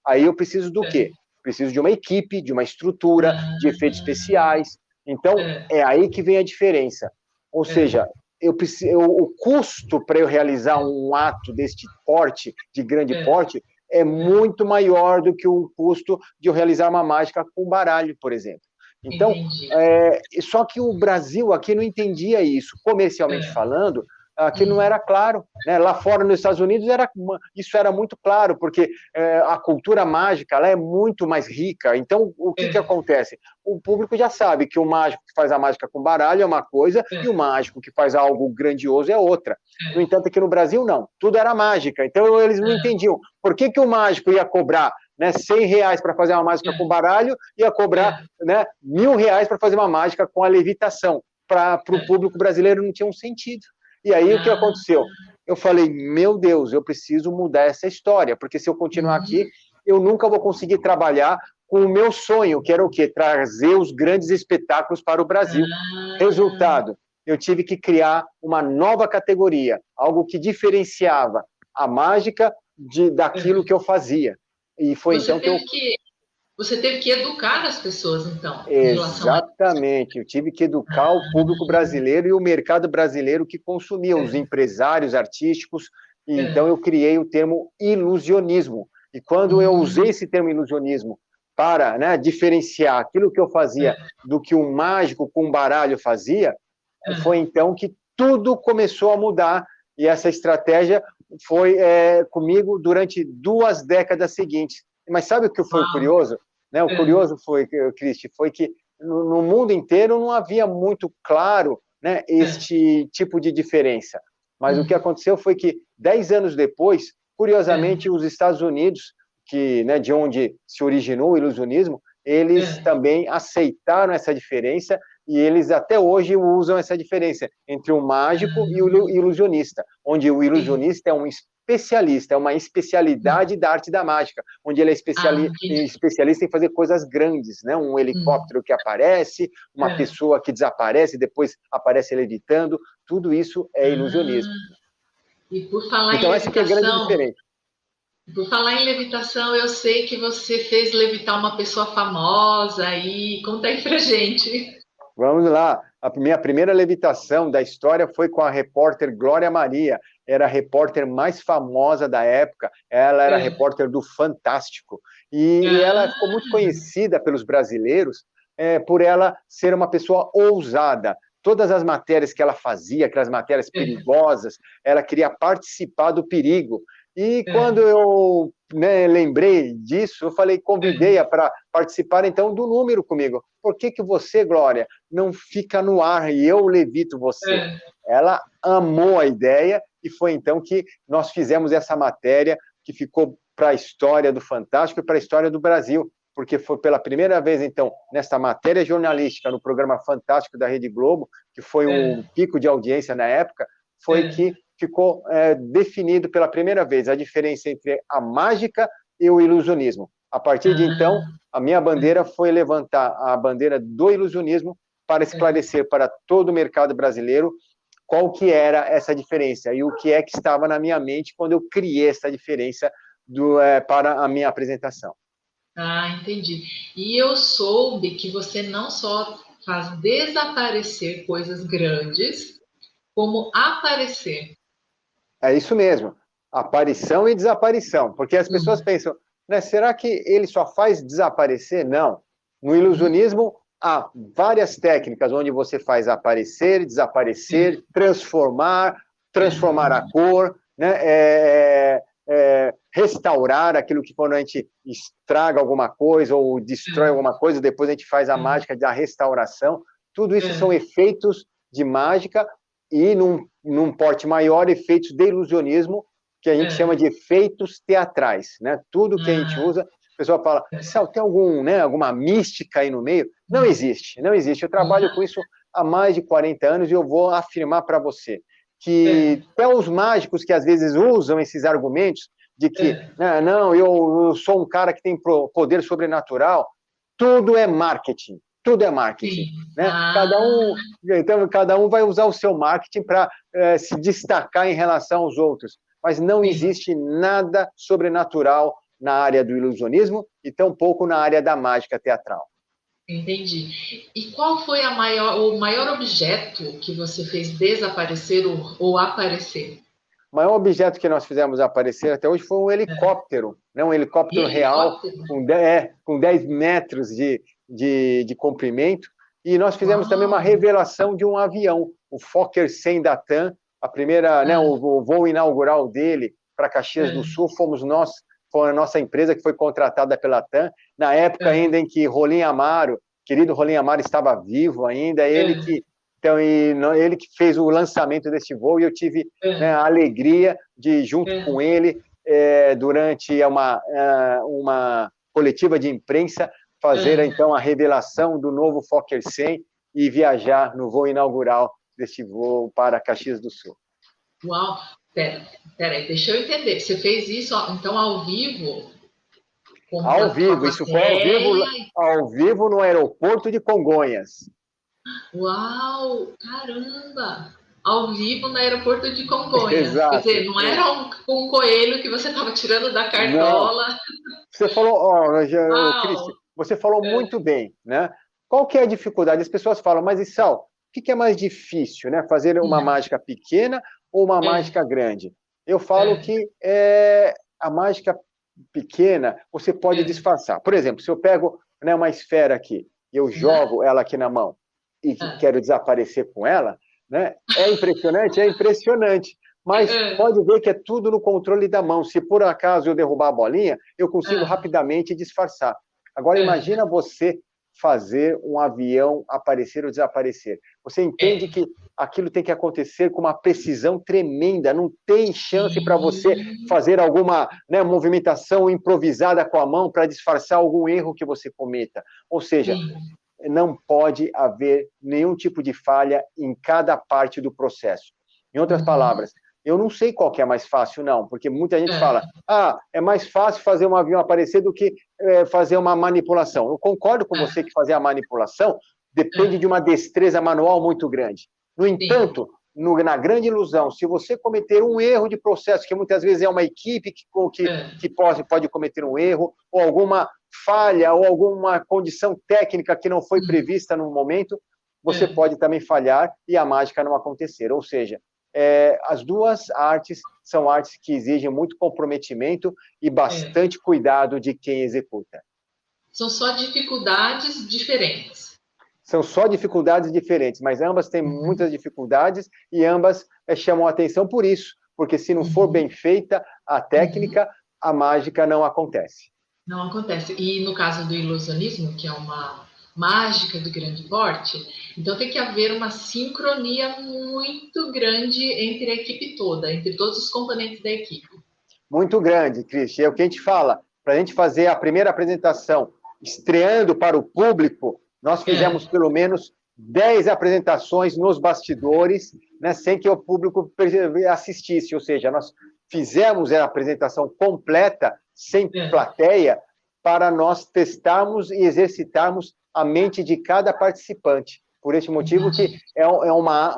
aí eu preciso do quê? Preciso de uma equipe, de uma estrutura, de efeitos especiais. Então, é aí que vem a diferença. Ou seja, o custo para eu realizar um ato deste porte, de grande porte, é muito maior do que o custo de eu realizar uma mágica com baralho, por exemplo. Então, só que o Brasil aqui não entendia isso. Comercialmente falando, aqui não era claro, né? Lá fora, nos Estados Unidos, isso era muito claro, porque a cultura mágica ela é muito mais rica. Então, o que acontece? O público já sabe que o mágico que faz a mágica com baralho é uma coisa e o mágico que faz algo grandioso é outra. No entanto, aqui no Brasil, não. Tudo era mágica. Então, eles não entendiam. Por que o mágico ia cobrar, né, R$100 para fazer uma mágica com baralho, ia cobrar, né, R$1.000 para fazer uma mágica com a levitação? Para o público brasileiro não tinha um sentido. E aí, o que aconteceu? Eu falei, meu Deus, eu preciso mudar essa história, porque se eu continuar aqui, eu nunca vou conseguir trabalhar com o meu sonho, que era o quê? Trazer os grandes espetáculos para o Brasil. Resultado, eu tive que criar uma nova categoria, algo que diferenciava a mágica daquilo que eu fazia. E foi então que Você teve que educar as pessoas, então, Exatamente, eu tive que educar o público brasileiro e o mercado brasileiro que consumia, os empresários artísticos, e então eu criei o termo ilusionismo. E quando eu usei esse termo ilusionismo para, né, diferenciar aquilo que eu fazia do que um mágico com um baralho fazia, foi então que tudo começou a mudar, e essa estratégia foi comigo durante 2 décadas seguintes. Mas sabe o que foi curioso? Né? O curioso foi, Cristi, foi que no mundo inteiro não havia muito claro, né, este tipo de diferença. Mas o que aconteceu foi que 10 anos depois, curiosamente, os Estados Unidos, né, de onde se originou o ilusionismo, eles também aceitaram essa diferença e eles até hoje usam essa diferença entre o mágico e o ilusionista, onde o ilusionista é um especialista, é uma especialidade da arte da mágica, onde ele é especialista em fazer coisas grandes, né? Um helicóptero que aparece, uma pessoa que desaparece, depois aparece levitando, tudo isso é ilusionismo. E por falar então, em essa que é a grande diferença. Por falar em levitação, eu sei que você fez levitar uma pessoa famosa aí, conta aí pra gente. Vamos lá, a minha primeira levitação da história foi com a repórter Glória Maria, era a repórter mais famosa da época, ela era repórter do Fantástico, e ela ficou muito conhecida pelos brasileiros por ela ser uma pessoa ousada. Todas as matérias que ela fazia, aquelas matérias perigosas, ela queria participar do perigo. E quando eu, né, lembrei disso, eu falei, convidei-a para participar, então, do número comigo. Por que você, Glória, não fica no ar e eu levito você? Ela amou a ideia e foi, então, que nós fizemos essa matéria que ficou para a história do Fantástico e para a história do Brasil, porque foi pela primeira vez, então, nessa matéria jornalística no programa Fantástico da Rede Globo, que foi um pico de audiência na época, foi que ficou definido pela primeira vez a diferença entre a mágica e o ilusionismo. A partir de então, a minha bandeira foi levantar a bandeira do ilusionismo para esclarecer para todo o mercado brasileiro qual que era essa diferença e o que é que estava na minha mente quando eu criei essa diferença para a minha apresentação. Ah, entendi. E eu soube que você não só faz desaparecer coisas grandes, como aparecer. É isso mesmo, aparição e desaparição, porque as pessoas pensam, né, será que ele só faz desaparecer? Não. No ilusionismo, há várias técnicas onde você faz aparecer, desaparecer, transformar a cor, né, restaurar aquilo que quando a gente estraga alguma coisa ou destrói alguma coisa, depois a gente faz a mágica da restauração. Tudo isso são efeitos de mágica e, num porte maior, efeitos de ilusionismo, que a gente chama de efeitos teatrais, né? Tudo que a gente usa, a pessoa fala, tem alguma mística aí no meio? Não existe, não existe. Eu trabalho com isso há mais de 40 anos e eu vou afirmar para você que até os mágicos que às vezes usam esses argumentos de que, não, eu sou um cara que tem poder sobrenatural, tudo é marketing. tudo é marketing, Sim. né? Então, cada um vai usar o seu marketing para se destacar em relação aos outros, mas não Sim. existe nada sobrenatural na área do ilusionismo e tampouco na área da mágica teatral. Entendi. E qual foi o maior objeto que você fez desaparecer ou aparecer? O maior objeto que nós fizemos aparecer até hoje foi um helicóptero, né? Um helicóptero real, com 10 metros de comprimento, e nós fizemos também uma revelação de um avião, o Fokker 100 da TAM, a primeira, né, o voo inaugural dele para Caxias do Sul, foi a nossa empresa que foi contratada pela TAM, na época ainda em que Rolim Amaro, querido Rolim Amaro, estava vivo ainda, ele que fez o lançamento desse voo, e eu tive, né, a alegria de, junto com ele, durante uma coletiva de imprensa, fazer então a revelação do novo Fokker 100 e viajar no voo inaugural deste voo para Caxias do Sul. Uau! Peraí, deixa eu entender. Você fez isso, então, ao vivo? Ao vivo, isso foi ao vivo no aeroporto de Congonhas. Uau, caramba! Ao vivo no aeroporto de Congonhas. Exato. Quer dizer, não era um coelho que você estava tirando da cartola. Não. Você falou, Cristian, você falou muito bem, né? Qual que é a dificuldade? As pessoas falam, mas Issal, o que é mais difícil, né? Fazer uma mágica pequena ou uma mágica grande? Eu falo que a mágica pequena você pode disfarçar. Por exemplo, se eu pego, né, uma esfera aqui, e eu jogo ela aqui na mão e quero desaparecer com ela, né? É impressionante. Mas pode ver que é tudo no controle da mão. Se por acaso eu derrubar a bolinha, eu consigo rapidamente disfarçar. Agora, imagina você fazer um avião aparecer ou desaparecer. Você entende que aquilo tem que acontecer com uma precisão tremenda, não tem chance para você fazer alguma, né, movimentação improvisada com a mão para disfarçar algum erro que você cometa. Ou seja, não pode haver nenhum tipo de falha em cada parte do processo. Em outras palavras, eu não sei qual que é mais fácil, não, porque muita gente fala, é mais fácil fazer um avião aparecer do que fazer uma manipulação. Eu concordo com você que fazer a manipulação depende de uma destreza manual muito grande. No entanto, na grande ilusão, se você cometer um erro de processo, que muitas vezes é uma equipe que pode cometer um erro, ou alguma falha, ou alguma condição técnica que não foi prevista no momento, você pode também falhar e a mágica não acontecer. Ou seja, as duas artes são artes que exigem muito comprometimento e bastante cuidado de quem executa. São só dificuldades diferentes. São só dificuldades diferentes, mas ambas têm muitas dificuldades e ambas chamam a atenção por isso, porque se não for bem feita a técnica, a mágica não acontece. Não acontece. E no caso do ilusionismo, que é uma mágica de grande porte, então tem que haver uma sincronia muito grande entre a equipe toda, entre todos os componentes da equipe. Muito grande, Cristian. É o que a gente fala. Para a gente fazer a primeira apresentação estreando para o público, nós fizemos pelo menos 10 apresentações nos bastidores, né, sem que o público assistisse. Ou seja, nós fizemos a apresentação completa, sem plateia, para nós testarmos e exercitarmos a mente de cada participante. Por esse motivo que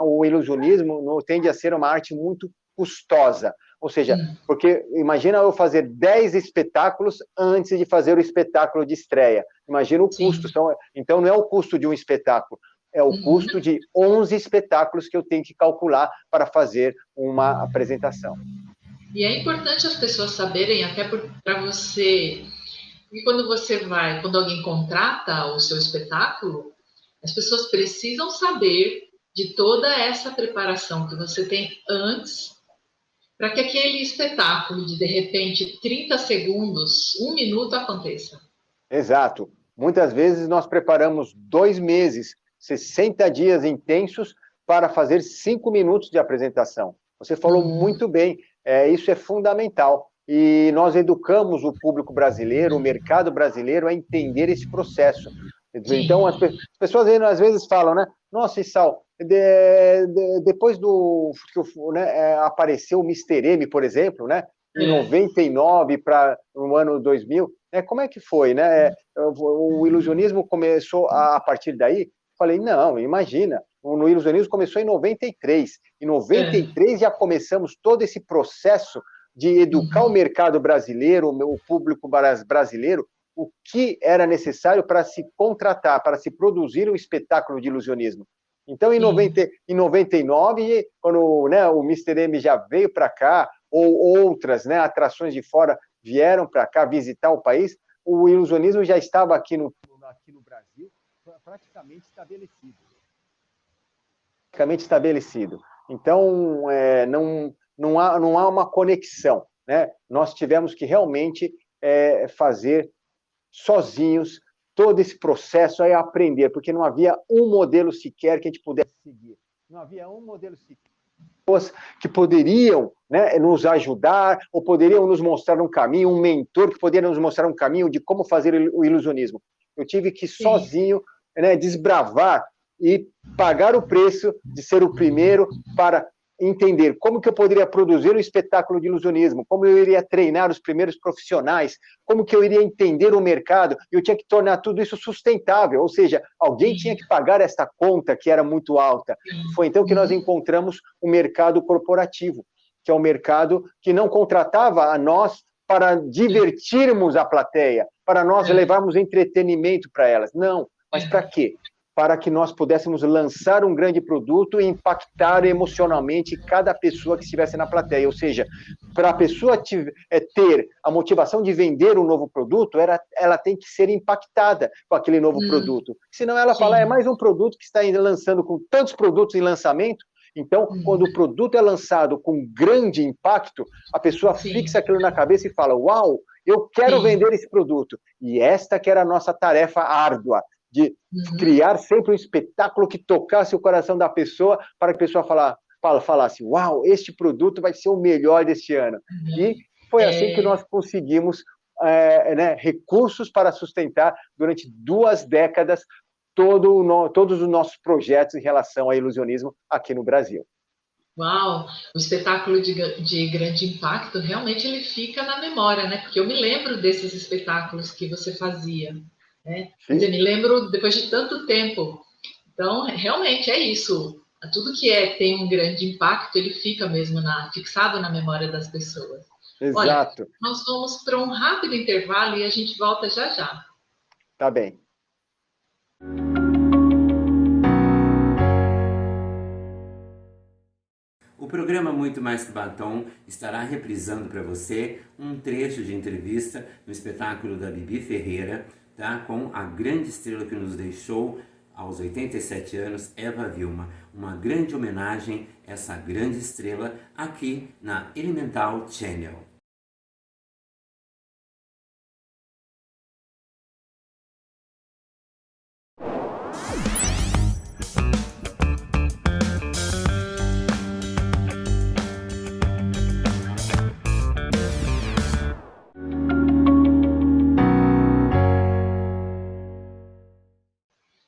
o ilusionismo tende a ser uma arte muito custosa. Ou seja, porque imagina eu fazer 10 espetáculos antes de fazer o espetáculo de estreia. Imagina o custo. Então, não é o custo de um espetáculo, é o custo de 11 espetáculos que eu tenho que calcular para fazer uma apresentação. E é importante as pessoas saberem, até para você... E quando alguém contrata o seu espetáculo, as pessoas precisam saber de toda essa preparação que você tem antes, para que aquele espetáculo de repente, 30 segundos, 1 minuto aconteça. Exato. Muitas vezes nós preparamos 2 meses, 60 dias intensos para fazer 5 minutos de apresentação. Você falou muito bem, isso é fundamental. E nós educamos o público brasileiro, o mercado brasileiro, a entender esse processo. Então, as pessoas às vezes falam, né? Nossa, Issal, depois que apareceu o Mr. M, por exemplo, né? Em 99 para o ano 2000, Como é que foi, né? O ilusionismo começou a partir daí? Falei, não, imagina, no ilusionismo começou em 93. Em 93 já começamos todo esse processo de educar o mercado brasileiro, o público brasileiro, o que era necessário para se contratar, para se produzir um espetáculo de ilusionismo. Então, em 99, quando, né, o Mr. M já veio para cá, ou outras, né, atrações de fora vieram para cá visitar o país, o ilusionismo já estava aqui no Brasil praticamente estabelecido. Então, não há uma conexão, né? Nós tivemos que realmente fazer sozinhos todo esse processo, aí aprender, porque não havia um modelo sequer que a gente pudesse seguir. Não havia um modelo sequer que poderiam, né, nos ajudar, ou poderiam nos mostrar um caminho, um mentor que poderia nos mostrar um caminho de como fazer o ilusionismo. Eu tive que sozinho, né, desbravar e pagar o preço de ser o primeiro para entender como que eu poderia produzir um espetáculo de ilusionismo, como eu iria treinar os primeiros profissionais, como que eu iria entender o mercado, e eu tinha que tornar tudo isso sustentável, ou seja, alguém tinha que pagar esta conta que era muito alta. Foi então que nós encontramos o mercado corporativo, que é um mercado que não contratava a nós para divertirmos a plateia, para nós levarmos entretenimento para elas. Não, mas para quê? Para que nós pudéssemos lançar um grande produto e impactar emocionalmente cada pessoa que estivesse na plateia. Ou seja, para a pessoa ter a motivação de vender um novo produto, ela tem que ser impactada com aquele novo produto. Senão ela fala, é mais um produto que está lançando, com tantos produtos em lançamento. Então, quando o produto é lançado com grande impacto, a pessoa fixa aquilo na cabeça e fala, uau, eu quero vender esse produto. E esta que era a nossa tarefa árdua, de criar sempre um espetáculo que tocasse o coração da pessoa, para que a pessoa falasse, uau, este produto vai ser o melhor deste ano. E foi assim que nós conseguimos recursos para sustentar durante 2 décadas todos os nossos projetos em relação ao ilusionismo aqui no Brasil. Uau, o espetáculo de grande impacto, realmente ele fica na memória, né? Porque eu me lembro desses espetáculos que você fazia, né? Quer dizer, me lembro depois de tanto tempo. Então, realmente é isso. Tudo que tem um grande impacto, ele fica mesmo fixado na memória das pessoas. Exato. Olha, nós vamos para um rápido intervalo e a gente volta já já. Tá bem. O programa Muito Mais Que Batom estará reprisando para você um trecho de entrevista no espetáculo da Bibi Ferreira, tá? Com a grande estrela que nos deixou aos 87 anos, Eva Vilma. Uma grande homenagem a essa grande estrela aqui na Elemental Channel.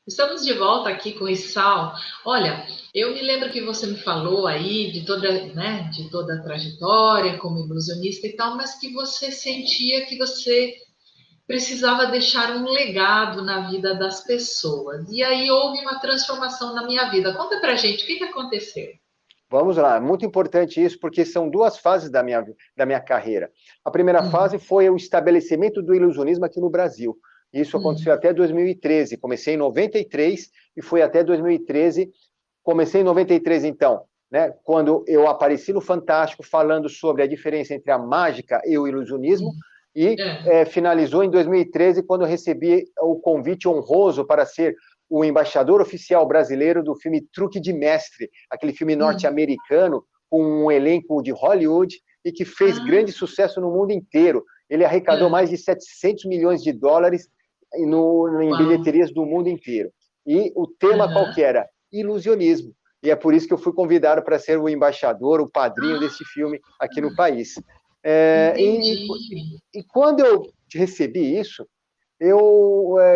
Estamos de volta aqui com o Issal. Olha, eu me lembro que você me falou aí de toda a trajetória como ilusionista e tal, mas que você sentia que você precisava deixar um legado na vida das pessoas. E aí houve uma transformação na minha vida. Conta pra gente, o que aconteceu? Vamos lá, muito importante isso, porque são 2 fases da minha carreira. A primeira fase foi o estabelecimento do ilusionismo aqui no Brasil. Isso aconteceu até 2013. Comecei em 93 e foi até 2013. Comecei em 93, então, né, quando eu apareci no Fantástico falando sobre a diferença entre a mágica e o ilusionismo, e finalizou em 2013, quando eu recebi o convite honroso para ser o embaixador oficial brasileiro do filme Truque de Mestre, aquele filme norte-americano com um elenco de Hollywood e que fez grande sucesso no mundo inteiro. Ele arrecadou mais de 700 milhões de dólares em bilheterias do mundo inteiro. E o tema qual que era? Ilusionismo. E é por isso que eu fui convidado para ser o embaixador, o padrinho desse filme aqui no país. E quando eu recebi isso,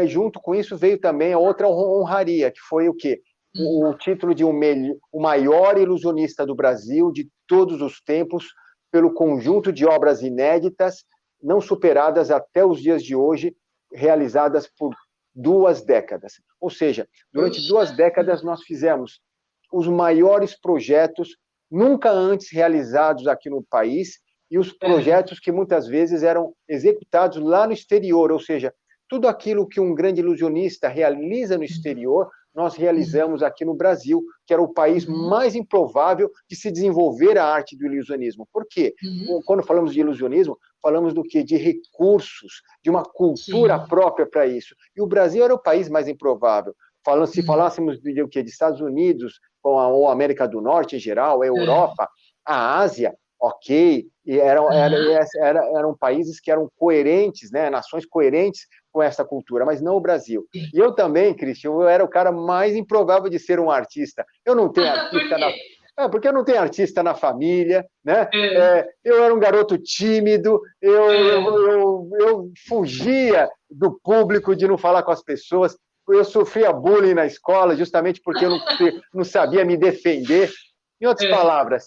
junto com isso veio também a outra honraria, que foi o quê? O título de o maior ilusionista do Brasil de todos os tempos, pelo conjunto de obras inéditas não superadas até os dias de hoje, realizadas por 2 décadas. Ou seja, durante 2 décadas nós fizemos os maiores projetos nunca antes realizados aqui no país e os projetos que muitas vezes eram executados lá no exterior, ou seja, tudo aquilo que um grande ilusionista realiza no exterior, nós realizamos aqui no Brasil, que era o país mais improvável de se desenvolver a arte do ilusionismo. Por quê? Quando falamos de ilusionismo, falamos do quê? De recursos, de uma cultura própria para isso. E o Brasil era o país mais improvável. Se falássemos de quê? De Estados Unidos, ou América do Norte em geral, a Europa, a Ásia, ok, e eram países que eram coerentes, né? Nações coerentes com essa cultura, mas não o Brasil. E eu também, Cristian, eu era o cara mais improvável de ser um artista. Eu não tenho artista porque eu não tenho artista na família, né? Eu era um garoto tímido, eu fugia do público, de não falar com as pessoas. Eu sofria bullying na escola justamente porque eu não sabia me defender. Em outras palavras,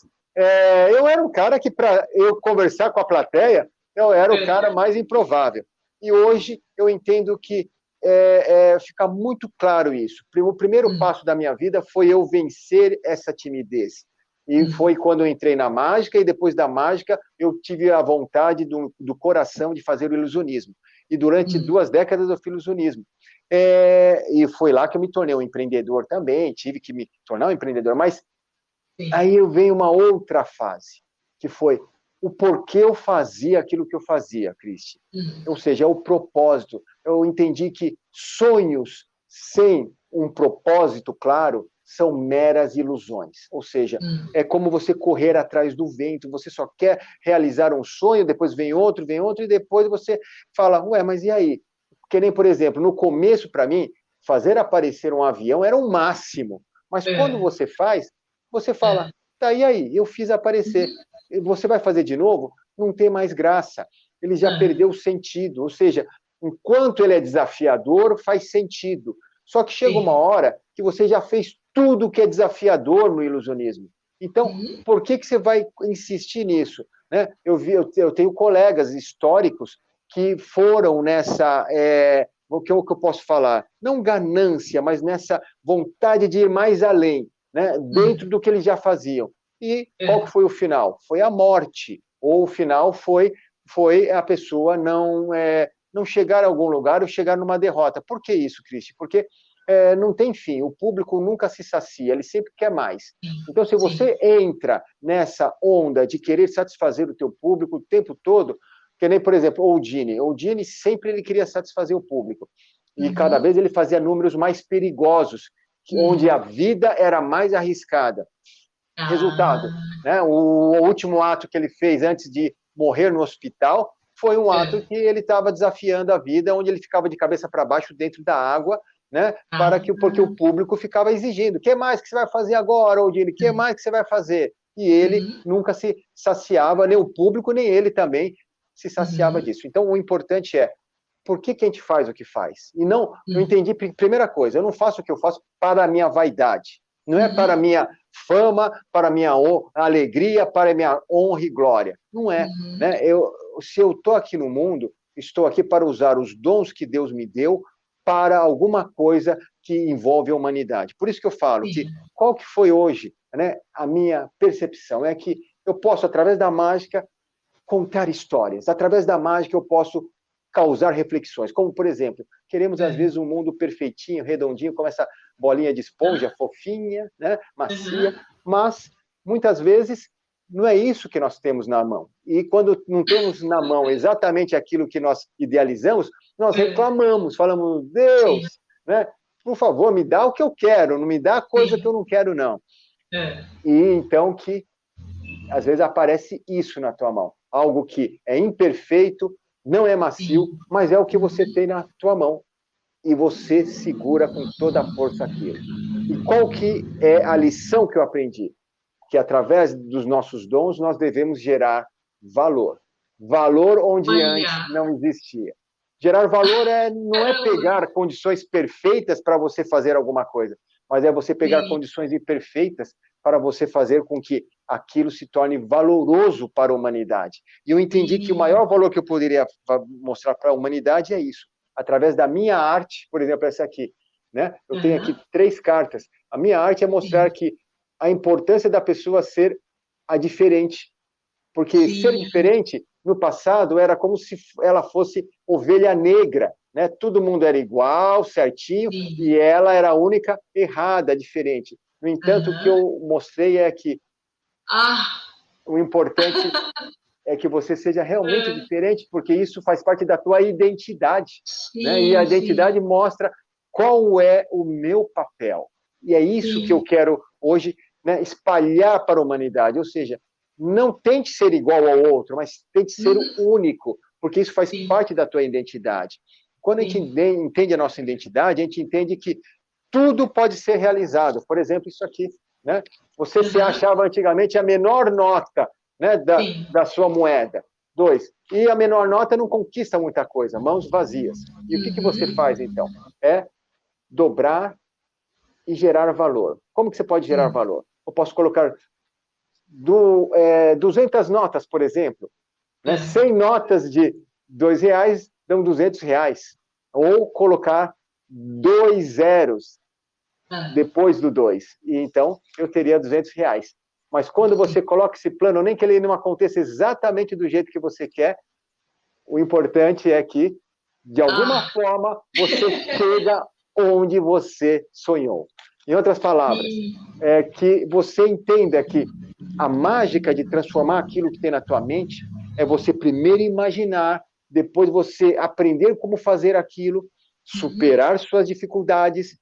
eu era um cara que, para eu conversar com a plateia, eu era o cara mais improvável. E hoje eu entendo que fica muito claro isso. O primeiro passo da minha vida foi eu vencer essa timidez. E foi quando eu entrei na mágica, e depois da mágica eu tive a vontade do coração de fazer o ilusionismo. E durante 2 décadas eu fiz ilusionismo. E foi lá que eu me tornei um empreendedor também, tive que me tornar um empreendedor. Mas aí veio uma outra fase, que foi o porquê eu fazia aquilo que eu fazia, Cristian. Ou seja, o propósito. Eu entendi que sonhos sem um propósito claro são meras ilusões. Ou seja, é como você correr atrás do vento, você só quer realizar um sonho, depois vem outro, e depois você fala, ué, mas e aí? Que nem, por exemplo, no começo, para mim, fazer aparecer um avião era o máximo. Mas quando você faz, você fala, tá, e aí? Eu fiz aparecer. Você vai fazer de novo? Não tem mais graça. Ele já perdeu o sentido. Ou seja, enquanto ele é desafiador, faz sentido. Só que chega uma hora que você já fez tudo que é desafiador no ilusionismo. Então, por que você vai insistir nisso? Né? Eu tenho colegas históricos que foram nessa, o que eu posso falar? Não ganância, mas nessa vontade de ir mais além, né? Dentro do que eles já faziam. E qual que foi o final? Foi a morte. Ou o final foi a pessoa não chegar a algum lugar ou chegar numa derrota. Por que isso, Cristi? Porque não tem fim. O público nunca se sacia, ele sempre quer mais. Então, se você entra nessa onda de querer satisfazer o teu público o tempo todo, que nem, por exemplo, o Dini sempre ele queria satisfazer o público. E cada vez ele fazia números mais perigosos, onde a vida era mais arriscada. Resultado, né? O último ato que ele fez antes de morrer no hospital foi um ato que ele estava desafiando a vida, onde ele ficava de cabeça para baixo dentro da água, né? Porque o público ficava exigindo. O que mais que você vai fazer agora, Odile? O que mais que você vai fazer? E ele nunca se saciava, nem o público, nem ele também se saciava disso. Então, o importante é, por que a gente faz o que faz? E não, eu entendi, primeira coisa, eu não faço o que eu faço para a minha vaidade. Não é para a minha fama, para a minha alegria, para a minha honra e glória. Não é. Né? Se eu estou aqui no mundo, estou aqui para usar os dons que Deus me deu para alguma coisa que envolve a humanidade. Por isso que eu falo que qual que foi hoje, né, a minha percepção? É que eu posso, através da mágica, contar histórias. Através da mágica eu posso causar reflexões. Como, por exemplo, queremos às vezes um mundo perfeitinho, redondinho, como essa bolinha de esponja fofinha, né, macia, mas muitas vezes não é isso que nós temos na mão. E quando não temos na mão exatamente aquilo que nós idealizamos, nós reclamamos, falamos, Deus, né, por favor, me dá o que eu quero, não me dá a coisa que eu não quero, não. E então que às vezes aparece isso na tua mão, algo que é imperfeito, não é macio, mas é o que você tem na tua mão. E você segura com toda a força aquilo. E qual que é a lição que eu aprendi? Que através dos nossos dons nós devemos gerar valor. Valor onde antes não existia. Gerar valor não é pegar condições perfeitas para você fazer alguma coisa, mas é você pegar condições imperfeitas para você fazer com que aquilo se torne valoroso para a humanidade. E eu entendi que o maior valor que eu poderia mostrar para a humanidade é isso. Através da minha arte, por exemplo, essa aqui, né? Eu tenho aqui 3 cartas. A minha arte é mostrar que a importância da pessoa ser a diferente. Porque ser diferente, no passado, era como se ela fosse ovelha negra, né? Todo mundo era igual, certinho, e ela era a única errada, diferente. No entanto, o que eu mostrei é que o importante é que você seja realmente diferente, porque isso faz parte da tua identidade, né? E a identidade mostra qual é o meu papel. E é isso que eu quero hoje, né, espalhar para a humanidade. Ou seja, não tente ser igual ao outro, mas tente ser único, porque isso faz parte da tua identidade. Quando a gente entende a nossa identidade, a gente entende que tudo pode ser realizado. Por exemplo, isso aqui, né? Você se achava antigamente a menor nota, né, da sua moeda. 2. E a menor nota não conquista muita coisa, mãos vazias. E o que você faz, então? É dobrar e gerar valor. Como que você pode gerar valor? Eu posso colocar 200 notas, por exemplo, né? 100 notas de R$2 dão R$200. Ou colocar 2 zeros depois do 2. E então eu teria R$200. Mas quando você coloca esse plano, nem que ele não aconteça exatamente do jeito que você quer, o importante é que, de alguma forma, você chega onde você sonhou. Em outras palavras, é que você entenda que a mágica de transformar aquilo que tem na tua mente é você primeiro imaginar, depois você aprender como fazer aquilo, superar suas dificuldades,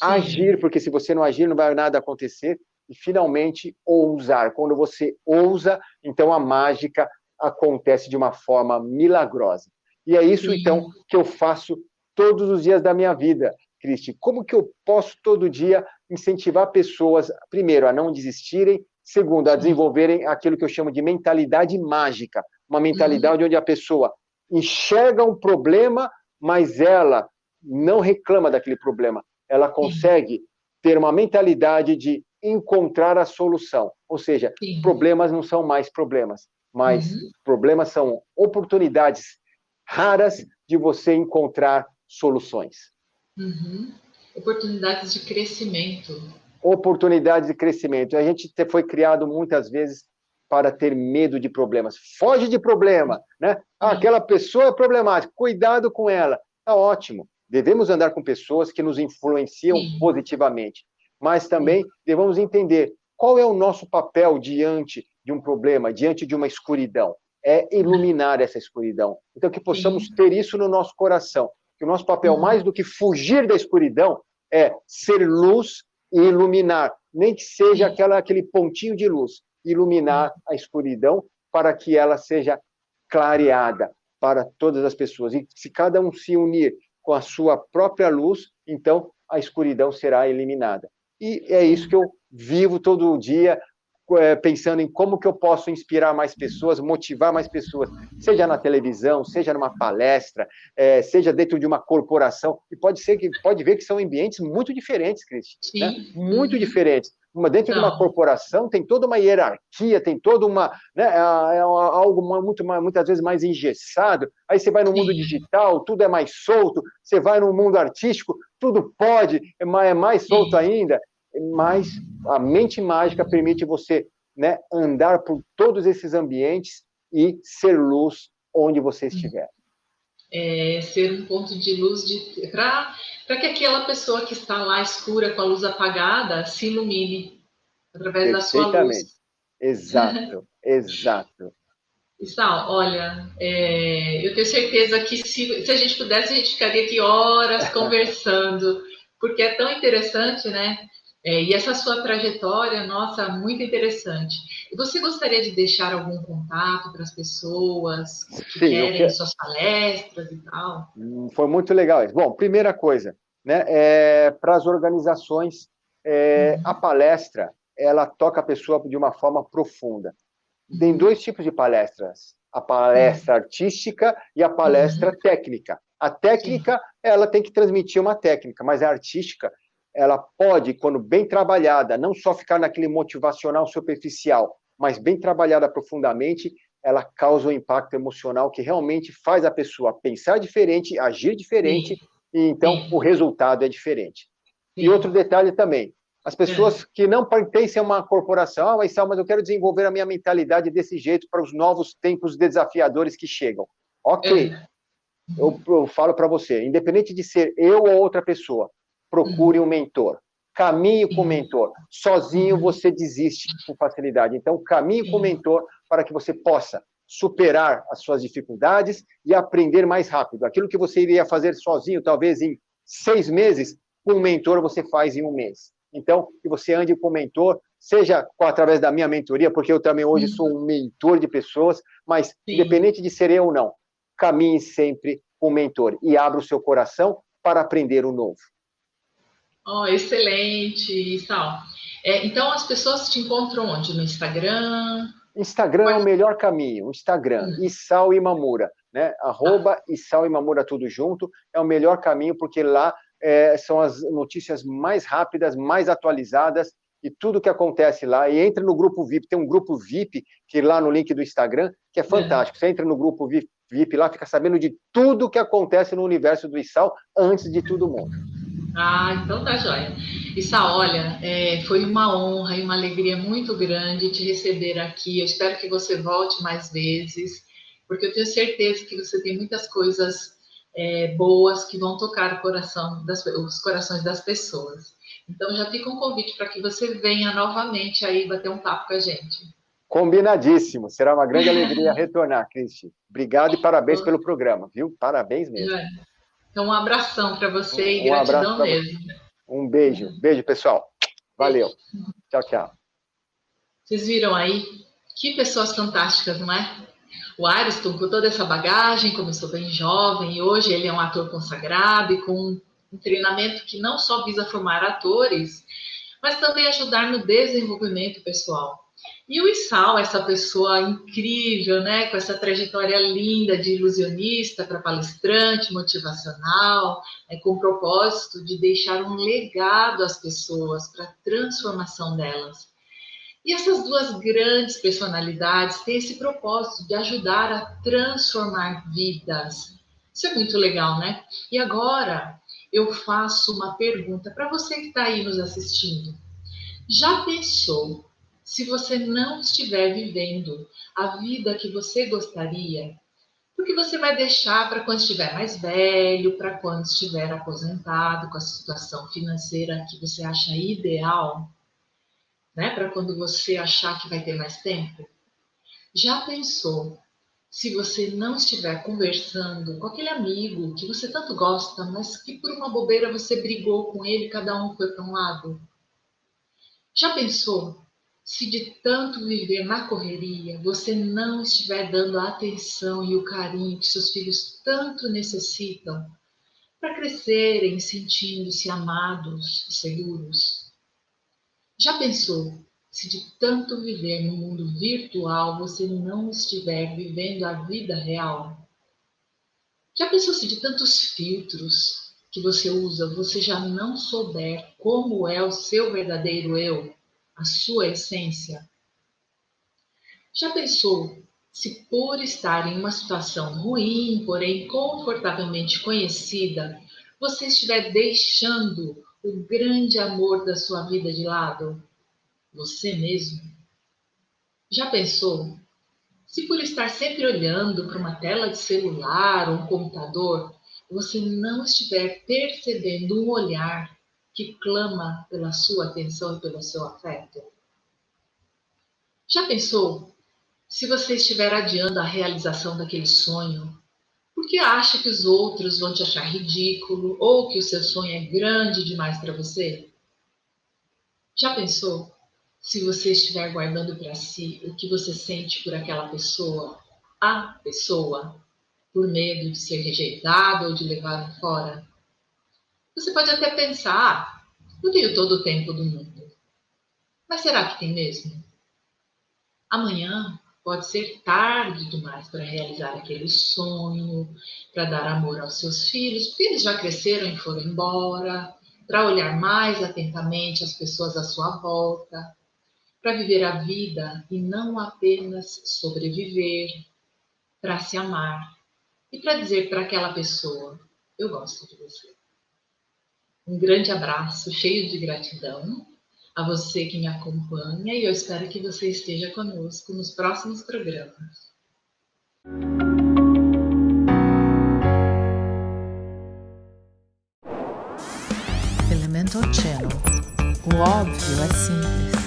agir, porque se você não agir, não vai nada acontecer, e finalmente ousar. Quando você ousa, então a mágica acontece de uma forma milagrosa. E é isso, então, que eu faço todos os dias da minha vida, Cristi. Como que eu posso todo dia incentivar pessoas, primeiro, a não desistirem, segundo, a desenvolverem aquilo que eu chamo de mentalidade mágica, uma mentalidade onde a pessoa enxerga um problema, mas ela não reclama daquele problema. Ela consegue ter uma mentalidade de encontrar a solução. Ou seja, problemas não são mais problemas, mas problemas são oportunidades raras de você encontrar soluções. Oportunidades de crescimento. Oportunidades de crescimento. A gente foi criado muitas vezes para ter medo de problemas. Foge de problema, né? Aquela pessoa é problemática, cuidado com ela. Tá ótimo. Devemos andar com pessoas que nos influenciam positivamente. Mas também devemos entender qual é o nosso papel diante de um problema, diante de uma escuridão. É iluminar essa escuridão. Então, que possamos ter isso no nosso coração. Que o nosso papel, mais do que fugir da escuridão, é ser luz e iluminar. Nem que seja aquele pontinho de luz. Iluminar a escuridão para que ela seja clareada para todas as pessoas. E se cada um se unir com a sua própria luz, então a escuridão será eliminada. E é isso que eu vivo todo dia, pensando em como que eu posso inspirar mais pessoas, motivar mais pessoas, seja na televisão, seja numa palestra, seja dentro de uma corporação, e pode ver que são ambientes muito diferentes, Cristi, né? Muito diferentes. Dentro de uma corporação tem toda uma hierarquia, tem toda uma, né, algo muitas vezes mais engessado. Aí você vai no mundo digital, tudo é mais solto. Você vai no mundo artístico, tudo pode, é mais solto ainda. Mas a mente mágica permite você, né, andar por todos esses ambientes e ser luz onde você estiver. Ser um ponto de luz para que aquela pessoa que está lá escura com a luz apagada se ilumine através da sua luz. Exato, exato. Sal, olha, eu tenho certeza que se a gente pudesse, a gente ficaria aqui horas conversando, porque é tão interessante, né? E essa sua trajetória, nossa, muito interessante. E você gostaria de deixar algum contato para as pessoas que querem suas palestras e tal? Foi muito legal isso. Bom, primeira coisa, né, para as organizações, a palestra, ela toca a pessoa de uma forma profunda. Tem 2 tipos de palestras, a palestra artística e a palestra técnica. A técnica, ela tem que transmitir uma técnica, mas a artística, ela pode, quando bem trabalhada, não só ficar naquele motivacional superficial, mas bem trabalhada profundamente, ela causa um impacto emocional que realmente faz a pessoa pensar diferente, agir diferente, Sim, e então sim, o resultado é diferente. E outro sim. detalhe também, as pessoas que não pertencem a uma corporação, mas eu quero desenvolver a minha mentalidade desse jeito para os novos tempos desafiadores que chegam. Ok, É. eu falo para você, independente de ser eu ou outra pessoa, procure um mentor. Caminhe com o Sim, mentor. Sozinho uhum, você desiste com facilidade. Então, caminhe com o sim. mentor para que você possa superar as suas dificuldades e aprender mais rápido. Aquilo que você iria fazer sozinho, talvez em 6 meses, com um mentor você faz em um mês. Então, que você ande com o mentor, seja através da minha mentoria, porque eu também hoje sou Uhum, um mentor de pessoas, mas sim. independente de ser eu ou não, caminhe sempre com o mentor e abra o seu coração para aprender o novo. Oh, excelente, Sal. Então, as pessoas te encontram onde? No Instagram? Instagram é o Quais... melhor caminho, Instagram, Isao Imamura, né? Tá. @Isao Imamura tudo junto, é o melhor caminho, porque lá são as notícias mais rápidas, mais atualizadas, e tudo que acontece lá, e entra no grupo VIP, tem um grupo VIP, que lá no link do Instagram, que é fantástico, você entra no grupo VIP lá, fica sabendo de tudo que acontece no universo do Isao, antes de todo mundo. Ah, então tá joia. Issa, olha, foi uma honra e uma alegria muito grande te receber aqui. Eu espero que você volte mais vezes, porque eu tenho certeza que você tem muitas coisas boas que vão tocar os corações das pessoas. Então já fica um convite para que você venha novamente aí bater um papo com a gente. Combinadíssimo. Será uma grande alegria retornar, Cristi. Obrigado e parabéns pelo programa, viu? Parabéns mesmo. Então, um abração para você e Um abraço gratidão para você. mesmo. Um beijo. Beijo, pessoal. Valeu. Beijo. Tchau, tchau. Vocês viram aí? Que pessoas fantásticas, não é? O Ariston, com toda essa bagagem, começou bem jovem e hoje ele é um ator consagrado e com um treinamento que não só visa formar atores, mas também ajudar no desenvolvimento pessoal. E o Issal, essa pessoa incrível, né, com essa trajetória linda de ilusionista para palestrante motivacional, com o propósito de deixar um legado às pessoas para a transformação delas. E essas duas grandes personalidades têm esse propósito de ajudar a transformar vidas. Isso é muito legal, né? E agora eu faço uma pergunta para você que está aí nos assistindo. Já pensou se você não estiver vivendo a vida que você gostaria? Porque você vai deixar para quando estiver mais velho, para quando estiver aposentado, com a situação financeira que você acha ideal, né? Para quando você achar que vai ter mais tempo? Já pensou se você não estiver conversando com aquele amigo que você tanto gosta, mas que por uma bobeira você brigou com ele, cada um foi para um lado? Já pensou se de tanto viver na correria você não estiver dando a atenção e o carinho que seus filhos tanto necessitam para crescerem sentindo-se amados e seguros? Já pensou se de tanto viver no mundo virtual você não estiver vivendo a vida real? Já pensou se de tantos filtros que você usa você já não souber como é o seu verdadeiro eu, a sua essência? Já pensou se por estar em uma situação ruim, porém confortavelmente conhecida, você estiver deixando o grande amor da sua vida de lado? Você mesmo? Já pensou se por estar sempre olhando para uma tela de celular ou um computador, você não estiver percebendo um olhar que clama pela sua atenção e pelo seu afeto? Já pensou se você estiver adiando a realização daquele sonho porque acha que os outros vão te achar ridículo ou que o seu sonho é grande demais para você? Já pensou se você estiver guardando para si o que você sente por aquela pessoa, a pessoa, por medo de ser rejeitado ou de levado fora? Você pode até pensar, eu tenho todo o tempo do mundo. Mas será que tem mesmo? Amanhã pode ser tarde demais para realizar aquele sonho, para dar amor aos seus filhos, porque eles já cresceram e foram embora. para olhar mais atentamente as pessoas à sua volta, para viver a vida e não apenas sobreviver, para se amar e para dizer para aquela pessoa: eu gosto de você. Um grande abraço, cheio de gratidão a você que me acompanha e eu espero que você esteja conosco nos próximos programas. Elemental Channel. O óbvio é simples.